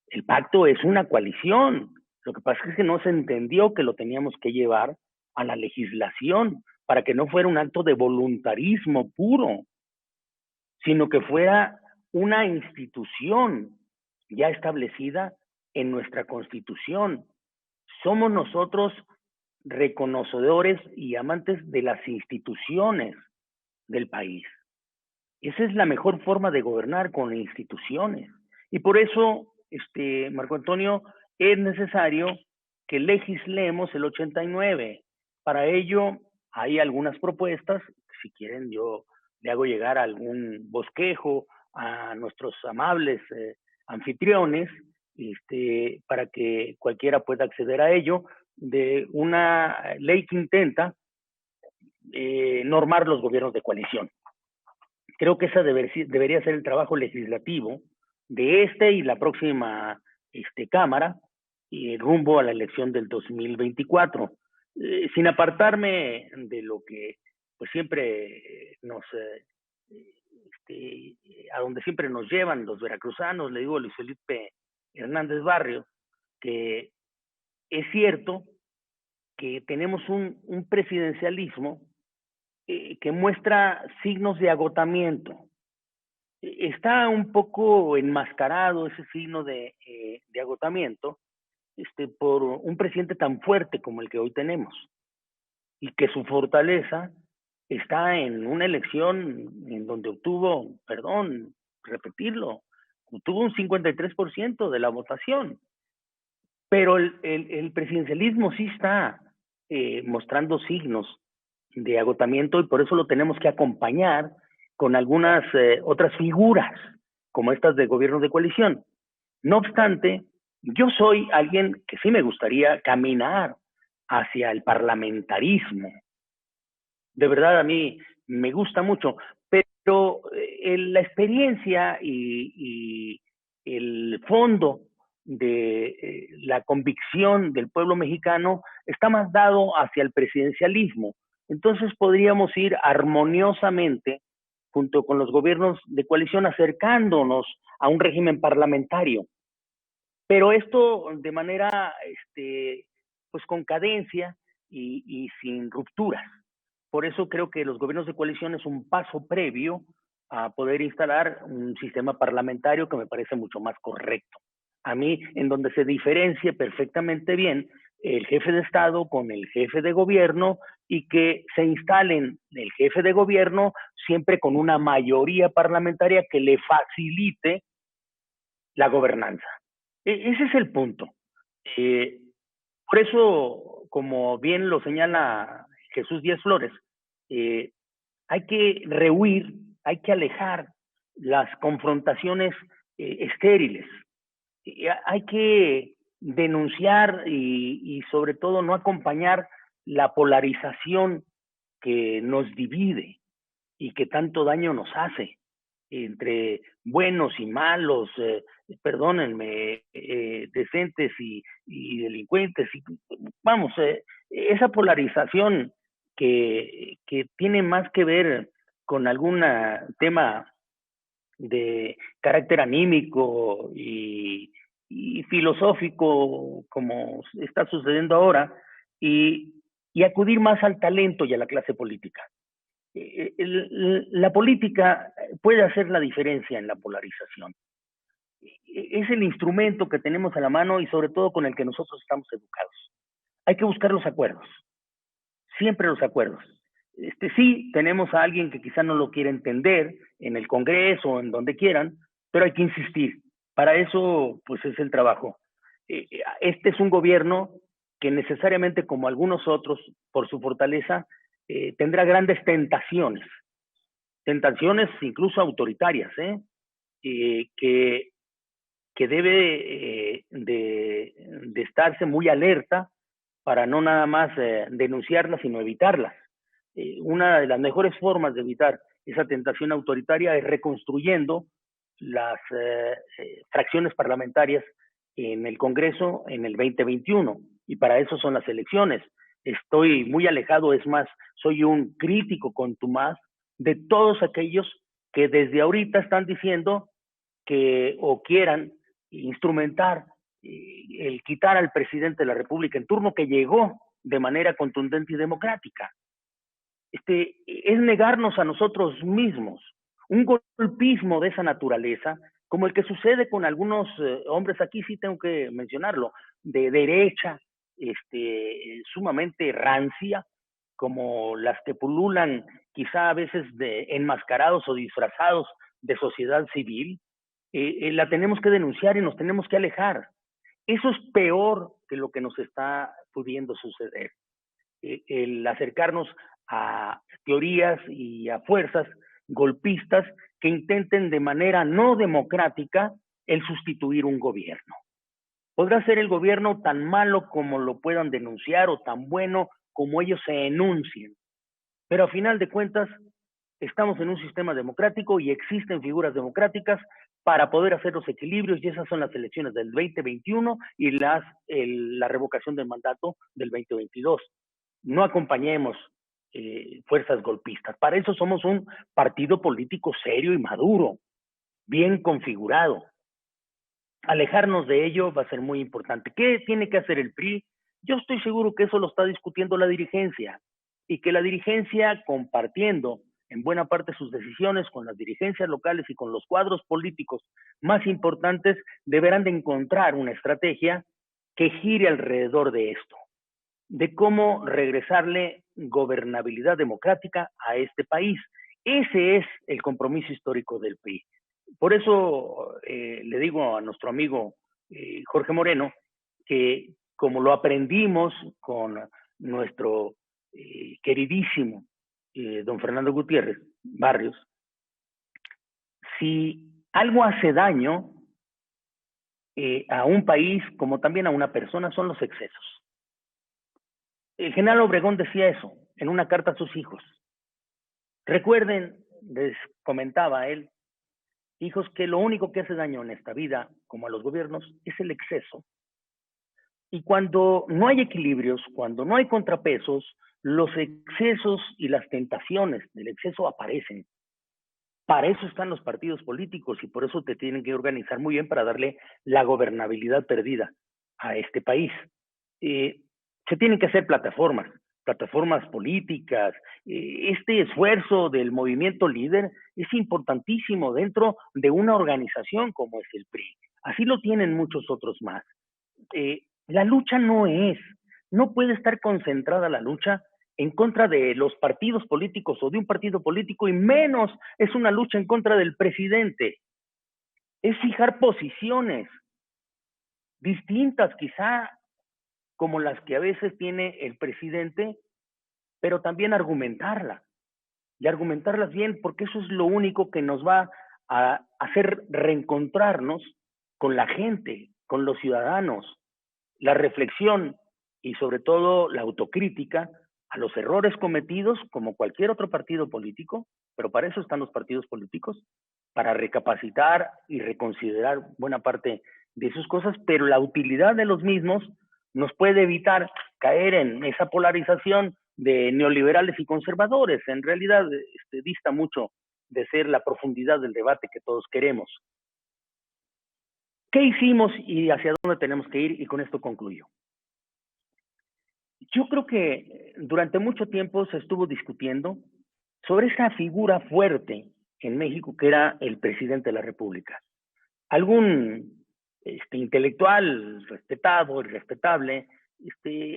El pacto es una coalición. Lo que pasa es que no se entendió que lo teníamos que llevar a la legislación para que no fuera un acto de voluntarismo puro, sino que fuera una institución ya establecida en nuestra Constitución. Somos nosotros reconocedores y amantes de las instituciones del país. Esa es la mejor forma de gobernar, con instituciones. Y por eso, Marco Antonio, es necesario que legislemos el 89. Para ello hay algunas propuestas. Si quieren, yo le hago llegar algún bosquejo a nuestros amables anfitriones, para que cualquiera pueda acceder a ello, de una ley que intenta normar los gobiernos de coalición. Creo que esa debería ser el trabajo legislativo de y la próxima Cámara, rumbo a la elección del 2024, sin apartarme de lo que pues siempre nos a donde siempre nos llevan los veracruzanos. Le digo a Luis Felipe Hernández Barrio que es cierto que tenemos un presidencialismo que muestra signos de agotamiento. Está un poco enmascarado ese signo de agotamiento por un presidente tan fuerte como el que hoy tenemos, y que su fortaleza está en una elección en donde obtuvo, obtuvo un 53% de la votación. Pero el presidencialismo sí está mostrando signos de agotamiento, y por eso lo tenemos que acompañar con algunas otras figuras, como estas de gobierno de coalición. No obstante, yo soy alguien que sí me gustaría caminar hacia el parlamentarismo. De verdad, a mí me gusta mucho, pero la experiencia y el fondo de la convicción del pueblo mexicano está más dado hacia el presidencialismo. Entonces podríamos ir armoniosamente junto con los gobiernos de coalición acercándonos a un régimen parlamentario. Pero esto de manera, pues con cadencia y sin rupturas. Por eso creo que los gobiernos de coalición es un paso previo a poder instalar un sistema parlamentario que me parece mucho más correcto. A mí, en donde se diferencie perfectamente bien el jefe de Estado con el jefe de gobierno, y que se instalen el jefe de gobierno siempre con una mayoría parlamentaria que le facilite la gobernanza. Ese es el punto. Por eso, como bien lo señala Jesús Díaz Flores, hay que rehuir, hay que alejar las confrontaciones estériles. Hay que denunciar y sobre todo no acompañar la polarización que nos divide y que tanto daño nos hace entre buenos y malos, perdónenme, decentes y delincuentes. Vamos, esa polarización que tiene más que ver con algún tema de carácter anímico y filosófico, como está sucediendo ahora, y acudir más al talento y a la clase política. La política puede hacer la diferencia en la polarización. Es el instrumento que tenemos a la mano y sobre todo con el que nosotros estamos educados. Hay que buscar los acuerdos, siempre los acuerdos. Sí, tenemos a alguien que quizá no lo quiere entender en el Congreso o en donde quieran, pero hay que insistir. Para eso, pues es el trabajo. Este es un gobierno que necesariamente, como algunos otros, por su fortaleza, tendrá grandes tentaciones incluso autoritarias, que debe de estarse muy alerta para no nada más denunciarlas, sino evitarlas. Una de las mejores formas de evitar esa tentación autoritaria es reconstruyendo las fracciones parlamentarias en el Congreso en el 2021, y para eso son las elecciones. Estoy muy alejado, es más, soy un crítico contumaz de todos aquellos que desde ahorita están diciendo que o quieran instrumentar el quitar al presidente de la República en turno, que llegó de manera contundente y democrática. Es negarnos a nosotros mismos. Un golpismo de esa naturaleza, como el que sucede con algunos hombres, aquí sí tengo que mencionarlo, de derecha, sumamente rancia, como las que pululan quizá a veces enmascarados o disfrazados de sociedad civil, la tenemos que denunciar y nos tenemos que alejar. Eso es peor que lo que nos está pudiendo suceder. El acercarnos a teorías y a fuerzas golpistas que intenten de manera no democrática el sustituir un gobierno. Podrá ser el gobierno tan malo como lo puedan denunciar o tan bueno como ellos se enuncien, pero a final de cuentas estamos en un sistema democrático y existen figuras democráticas para poder hacer los equilibrios, y esas son las elecciones del 2021 y la revocación del mandato del 2022. No acompañemos fuerzas golpistas. Para eso somos un partido político serio y maduro, bien configurado. Alejarnos de ello va a ser muy importante. ¿Qué tiene que hacer el PRI? Yo estoy seguro que eso lo está discutiendo la dirigencia, y que la dirigencia, compartiendo en buena parte sus decisiones con las dirigencias locales y con los cuadros políticos más importantes, deberán de encontrar una estrategia que gire alrededor de esto, de cómo regresarle gobernabilidad democrática a este país. Ese es el compromiso histórico del PRI. Por eso le digo a nuestro amigo Jorge Moreno que, como lo aprendimos con nuestro queridísimo don Fernando Gutiérrez Barrios, si algo hace daño a un país como también a una persona, son los excesos. El general Obregón decía eso en una carta a sus hijos. Recuerden, les comentaba él, hijos, que lo único que hace daño en esta vida, como a los gobiernos, es el exceso. Y cuando no hay equilibrios, cuando no hay contrapesos, los excesos y las tentaciones del exceso aparecen. Para eso están los partidos políticos y por eso te tienen que organizar muy bien para darle la gobernabilidad perdida a este país. Se tienen que hacer plataformas políticas. Este esfuerzo del movimiento líder es importantísimo dentro de una organización como es el PRI. Así lo tienen muchos otros más. La lucha no puede estar concentrada la lucha en contra de los partidos políticos o de un partido político, y menos es una lucha en contra del presidente. Es fijar posiciones distintas, quizá como las que a veces tiene el presidente, pero también argumentarlas, y argumentarlas bien, porque eso es lo único que nos va a hacer reencontrarnos con la gente, con los ciudadanos. La reflexión y sobre todo la autocrítica a los errores cometidos, como cualquier otro partido político, pero para eso están los partidos políticos, para recapacitar y reconsiderar buena parte de sus cosas, pero la utilidad de los mismos nos puede evitar caer en esa polarización de neoliberales y conservadores. En realidad, dista mucho de ser la profundidad del debate que todos queremos. ¿Qué hicimos y hacia dónde tenemos que ir? Y con esto concluyo. Yo creo que durante mucho tiempo se estuvo discutiendo sobre esa figura fuerte en México que era el presidente de la República. Algún intelectual respetado y respetable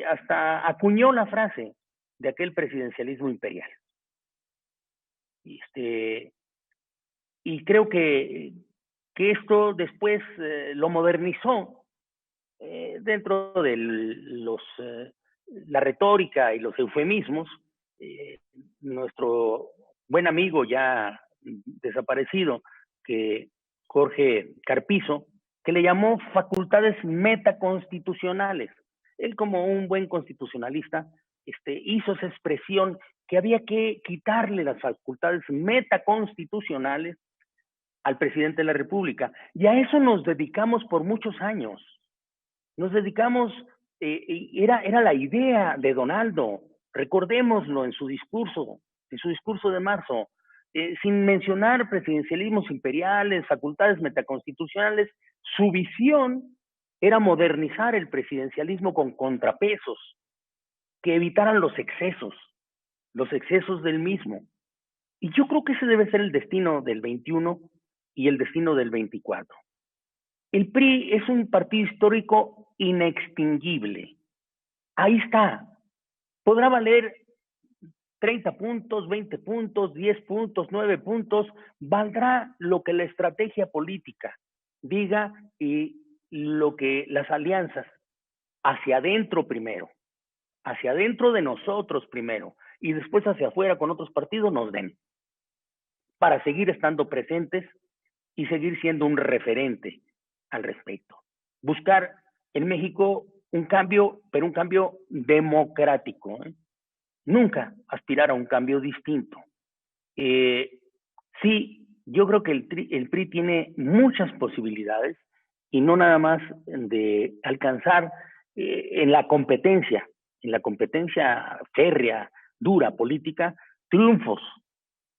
hasta acuñó la frase de aquel presidencialismo imperial. Y creo que esto después lo modernizó dentro de la retórica y los eufemismos. Nuestro buen amigo ya desaparecido, Jorge Carpizo, que le llamó facultades metaconstitucionales. Él, como un buen constitucionalista, hizo esa expresión que había que quitarle las facultades metaconstitucionales al presidente de la República. Y a eso nos dedicamos por muchos años. Nos dedicamos, era la idea de Donaldo, recordémoslo en su discurso de marzo, sin mencionar presidencialismos imperiales, facultades metaconstitucionales. Su visión era modernizar el presidencialismo con contrapesos, que evitaran los excesos del mismo. Y yo creo que ese debe ser el destino del 21 y el destino del 24. El PRI es un partido histórico inextinguible. Ahí está. Podrá valer 30 puntos, 20 puntos, 10 puntos, 9 puntos. Valdrá lo que la estrategia política diga y lo que las alianzas hacia adentro primero, hacia adentro de nosotros primero y después hacia afuera con otros partidos nos den, para seguir estando presentes y seguir siendo un referente al respecto. Buscar en México un cambio, pero un cambio democrático, Nunca aspirar a un cambio distinto. Sí, yo creo que el PRI tiene muchas posibilidades y no nada más de alcanzar en la competencia férrea, dura, política, triunfos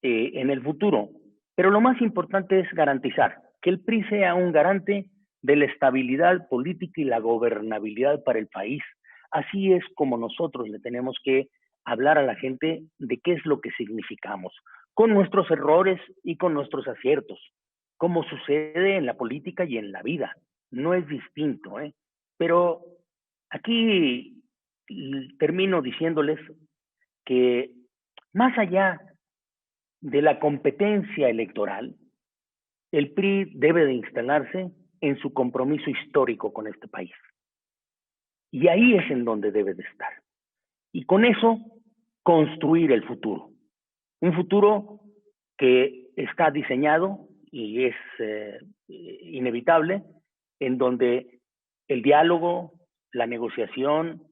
en el futuro. Pero lo más importante es garantizar que el PRI sea un garante de la estabilidad política y la gobernabilidad para el país. Así es como nosotros le tenemos que hablar a la gente de qué es lo que significamos, con nuestros errores y con nuestros aciertos, como sucede en la política y en la vida. No es distinto, Pero aquí termino diciéndoles que más allá de la competencia electoral, el PRI debe de instalarse en su compromiso histórico con este país. Y ahí es en donde debe de estar. Y con eso, construir el futuro. Un futuro que está diseñado y es inevitable, en donde el diálogo, la negociación,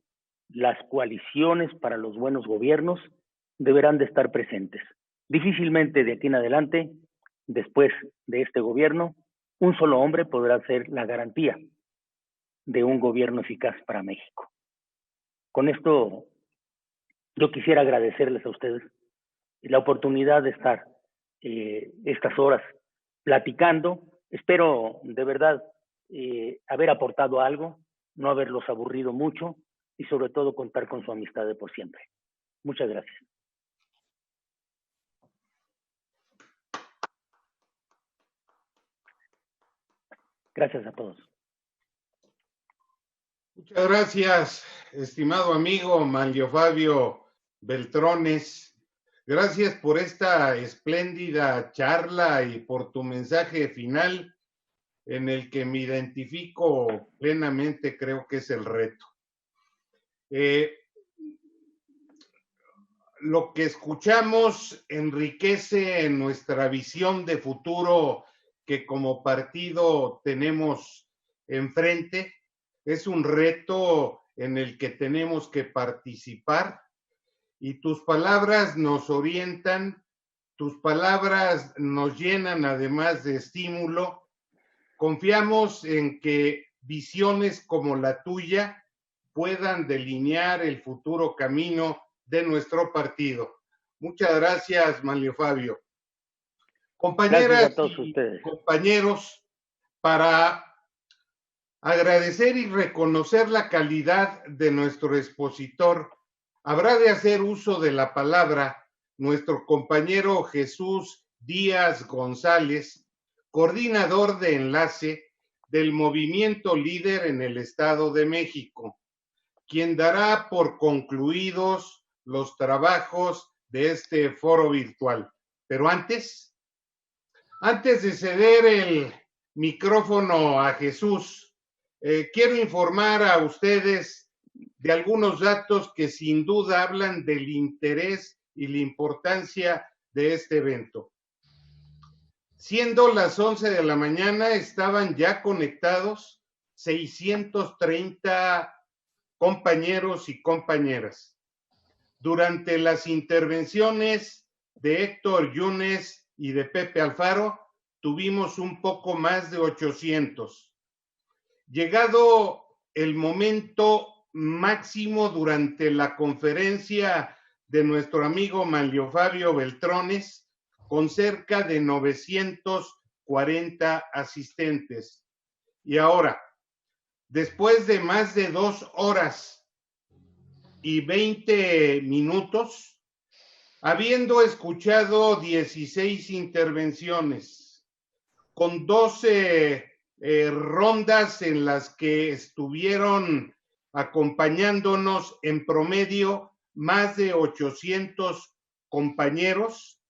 las coaliciones para los buenos gobiernos deberán de estar presentes. Difícilmente de aquí en adelante, después de este gobierno, un solo hombre podrá ser la garantía de un gobierno eficaz para México. Con esto, yo quisiera agradecerles a ustedes la oportunidad de estar estas horas platicando. Espero de verdad haber aportado algo, no haberlos aburrido mucho y sobre todo contar con su amistad de por siempre. Muchas gracias. Gracias a todos. Muchas gracias, estimado amigo Manlio Fabio Beltrones. Gracias por esta espléndida charla y por tu mensaje final en el que me identifico plenamente, creo que es el reto. Lo que escuchamos enriquece nuestra visión de futuro que como partido tenemos enfrente. Es un reto en el que tenemos que participar y tus palabras nos orientan tus palabras nos llenan además de estímulo. Confiamos en que visiones como la tuya puedan delinear el futuro camino de nuestro partido. Muchas gracias, Manlio Fabio. Compañeras y compañeros, para agradecer y reconocer la calidad de nuestro expositor, habrá de hacer uso de la palabra nuestro compañero Jesús Díaz González, coordinador de enlace del Movimiento Líder en el Estado de México, quien dará por concluidos los trabajos de este foro virtual. Pero antes de ceder el micrófono a Jesús, quiero informar a ustedes de algunos datos que sin duda hablan del interés y la importancia de este evento. Siendo las 11 de la mañana, estaban ya conectados 630 compañeros y compañeras. Durante las intervenciones de Héctor Yunes y de Pepe Alfaro, tuvimos un poco más de 800. Llegado el momento máximo durante la conferencia de nuestro amigo Manlio Fabio Beltrones, con cerca de 940 asistentes. Y ahora, después de más de 2 horas y 20 minutos, habiendo escuchado 16 intervenciones, con 12 rondas en las que estuvieron acompañándonos en promedio más de 800 compañeros,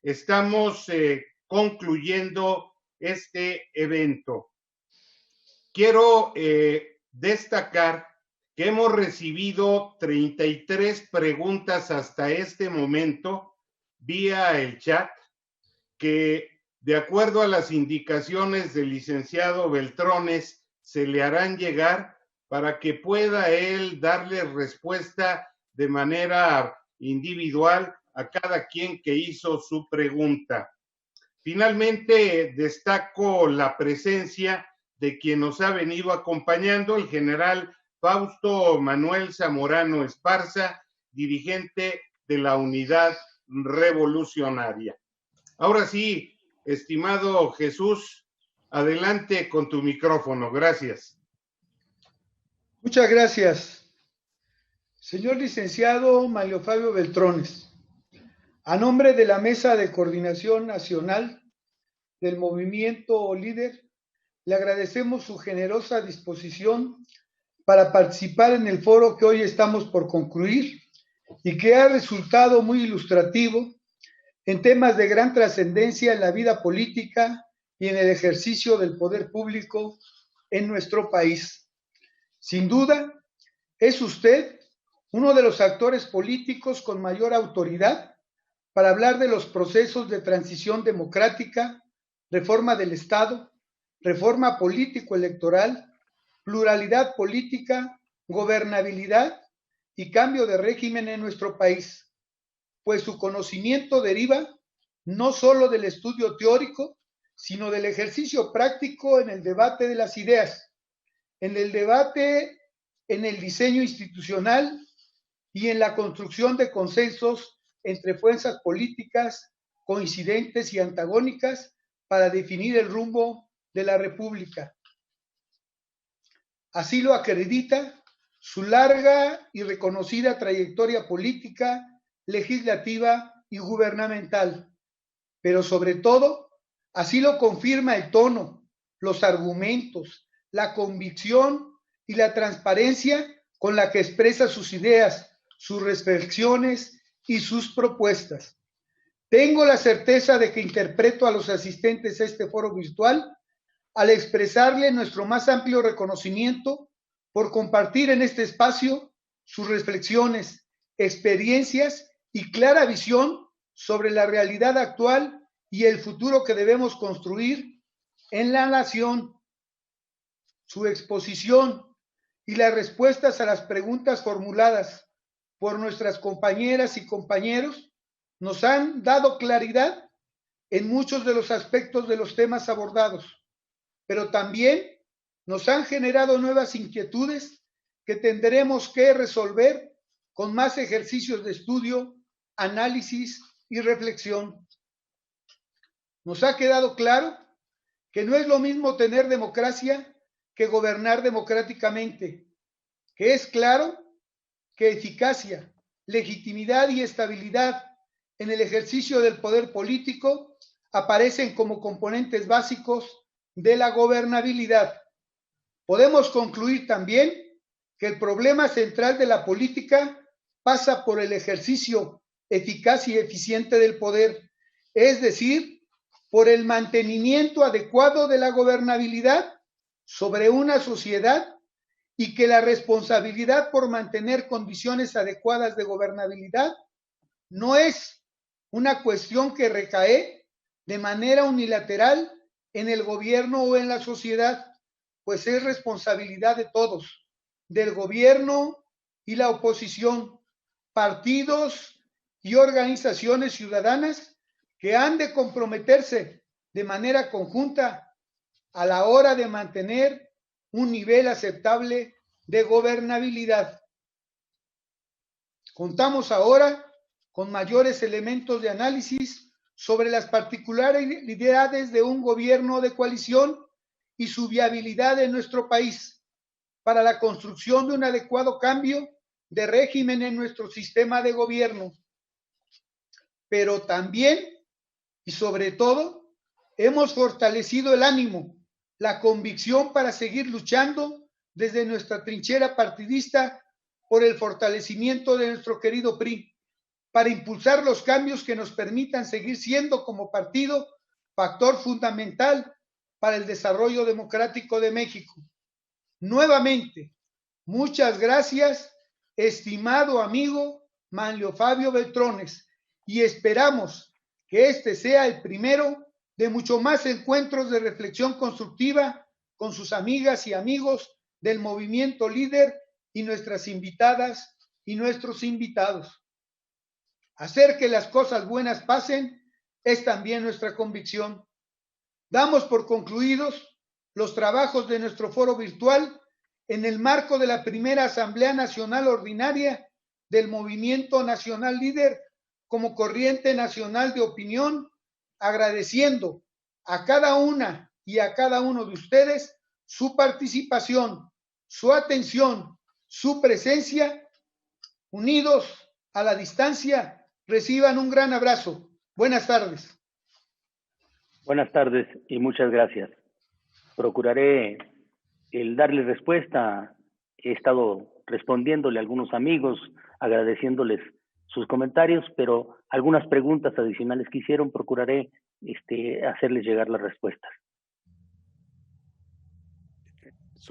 estamos concluyendo este evento. Quiero destacar que hemos recibido 33 preguntas hasta este momento vía el chat, que de acuerdo a las indicaciones del licenciado Beltrones se le harán llegar para que pueda él darle respuesta de manera individual a cada quien que hizo su pregunta. Finalmente, destaco la presencia de quien nos ha venido acompañando, el general Fausto Manuel Zamorano Esparza, dirigente de la Unidad Revolucionaria. Ahora sí, estimado Jesús, adelante con tu micrófono. Gracias. Muchas gracias. Señor licenciado Manlio Fabio Beltrones, a nombre de la Mesa de Coordinación Nacional del Movimiento Líder, le agradecemos su generosa disposición para participar en el foro que hoy estamos por concluir y que ha resultado muy ilustrativo en temas de gran trascendencia en la vida política y en el ejercicio del poder público en nuestro país. Sin duda, es usted uno de los actores políticos con mayor autoridad para hablar de los procesos de transición democrática, reforma del Estado, reforma político-electoral, pluralidad política, gobernabilidad y cambio de régimen en nuestro país, pues su conocimiento deriva no solo del estudio teórico, sino del ejercicio práctico en el debate de las ideas, en el debate, en el diseño institucional y en la construcción de consensos entre fuerzas políticas coincidentes y antagónicas para definir el rumbo de la República. Así lo acredita su larga y reconocida trayectoria política, legislativa y gubernamental, pero sobre todo, así lo confirma el tono, los argumentos, la convicción y la transparencia con la que expresa sus ideas, sus reflexiones y sus propuestas. Tengo la certeza de que interpreto a los asistentes a este foro virtual al expresarle nuestro más amplio reconocimiento por compartir en este espacio sus reflexiones, experiencias y clara visión sobre la realidad actual y el futuro que debemos construir en la nación. Su exposición y las respuestas a las preguntas formuladas por nuestras compañeras y compañeros nos han dado claridad en muchos de los aspectos de los temas abordados, pero también nos han generado nuevas inquietudes que tendremos que resolver con más ejercicios de estudio, análisis y reflexión. Nos ha quedado claro que no es lo mismo tener democracia que gobernar democráticamente, que es claro que eficacia, legitimidad y estabilidad en el ejercicio del poder político aparecen como componentes básicos de la gobernabilidad. Podemos concluir también que el problema central de la política pasa por el ejercicio eficaz y eficiente del poder, es decir, por el mantenimiento adecuado de la gobernabilidad sobre una sociedad y que la responsabilidad por mantener condiciones adecuadas de gobernabilidad no es una cuestión que recae de manera unilateral en el gobierno o en la sociedad, pues es responsabilidad de todos, del gobierno y la oposición, partidos y organizaciones ciudadanas que han de comprometerse de manera conjunta a la hora de mantener un nivel aceptable de gobernabilidad. Contamos ahora con mayores elementos de análisis sobre las particularidades de un gobierno de coalición y su viabilidad en nuestro país para la construcción de un adecuado cambio de régimen en nuestro sistema de gobierno. Pero también y sobre todo hemos fortalecido el ánimo, la convicción para seguir luchando desde nuestra trinchera partidista por el fortalecimiento de nuestro querido PRI, para impulsar los cambios que nos permitan seguir siendo como partido factor fundamental para el desarrollo democrático de México. Nuevamente, muchas gracias, estimado amigo Manlio Fabio Beltrones, y esperamos que este sea el primero de mucho más encuentros de reflexión constructiva con sus amigas y amigos del Movimiento Líder y nuestras invitadas y nuestros invitados. Hacer que las cosas buenas pasen es también nuestra convicción. Damos por concluidos los trabajos de nuestro foro virtual en el marco de la primera Asamblea Nacional Ordinaria del Movimiento Nacional Líder como corriente nacional de opinión, agradeciendo a cada una y a cada uno de ustedes su participación, su atención, su presencia. Unidos a la distancia, reciban un gran abrazo. Buenas tardes. Buenas tardes y muchas gracias. Procuraré el darle respuesta. He estado respondiéndole a algunos amigos, agradeciéndoles sus comentarios, pero algunas preguntas adicionales que hicieron, procuraré hacerles llegar las respuestas.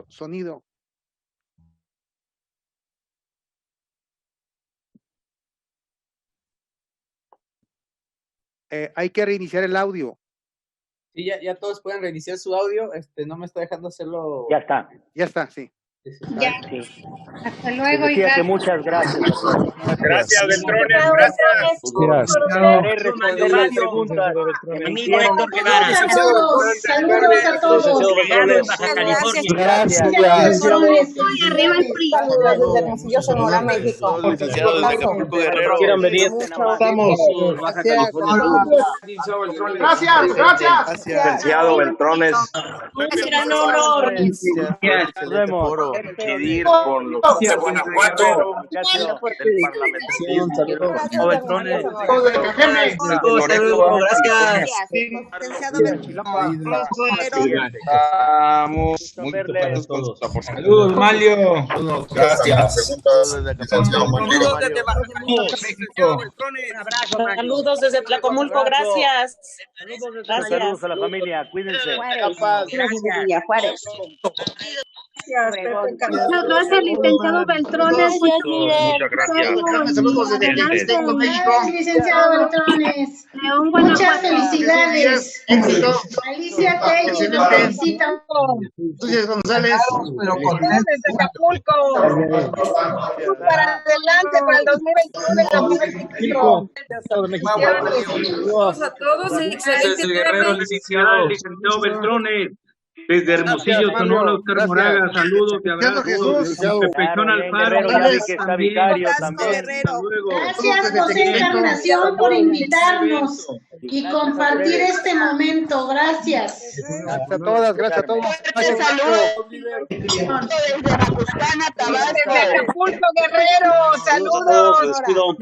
Sonido. Hay que reiniciar el audio. Sí, ya todos pueden reiniciar su audio. No me está dejando hacerlo. Ya está. Ya está, sí. Ya. Sí. Hasta luego, decía que muchas gracias. Gracias, Beltrones. Gracias. Procuraré responder las preguntas. Amigo Héctor Guevara. Saludos a todos. Baja California. Gracias. Arriba el PRI. Desde Hermosillo, Sonora, México. Quieran venir. Estamos. Gracias. Licenciado Beltrones. Un gran honor. Nos vemos. Coincidir con los de Guanajuato del parlamentarismo. Beltrones. Estamos muy contentos con sus aportaciones. Saludos, Malio. Gracias. Saludos desde Tlacomulco, gracias. Saludos a la familia, cuídense. Juárez. gracias, Pepe. Muchas gracias, licenciado Beltrones. Gracias, líder. Saludos desde Texcoco, México. Licenciado Beltrones. León, Muchas felicidades. Éxito. Alicia Tello, Excelente. felicita. Entonces, González. Desde Acapulco. Para adelante, para el 2021 y 2024. Saludos a todos. Excelente Guerrero, licenciado Beltrones. Desde Hermosillo, Sonora, Oscar Moraga, saludos y abrazos. Pepechón Alfaro, ya vi que está vicario también. Gracias, José Encarnación, por invitarnos y compartir este momento. Gracias. Gracias a todas, gracias a todos. Saludos desde Bacuscana, Tabasco. Desde Acapulco, Guerrero. Saludos.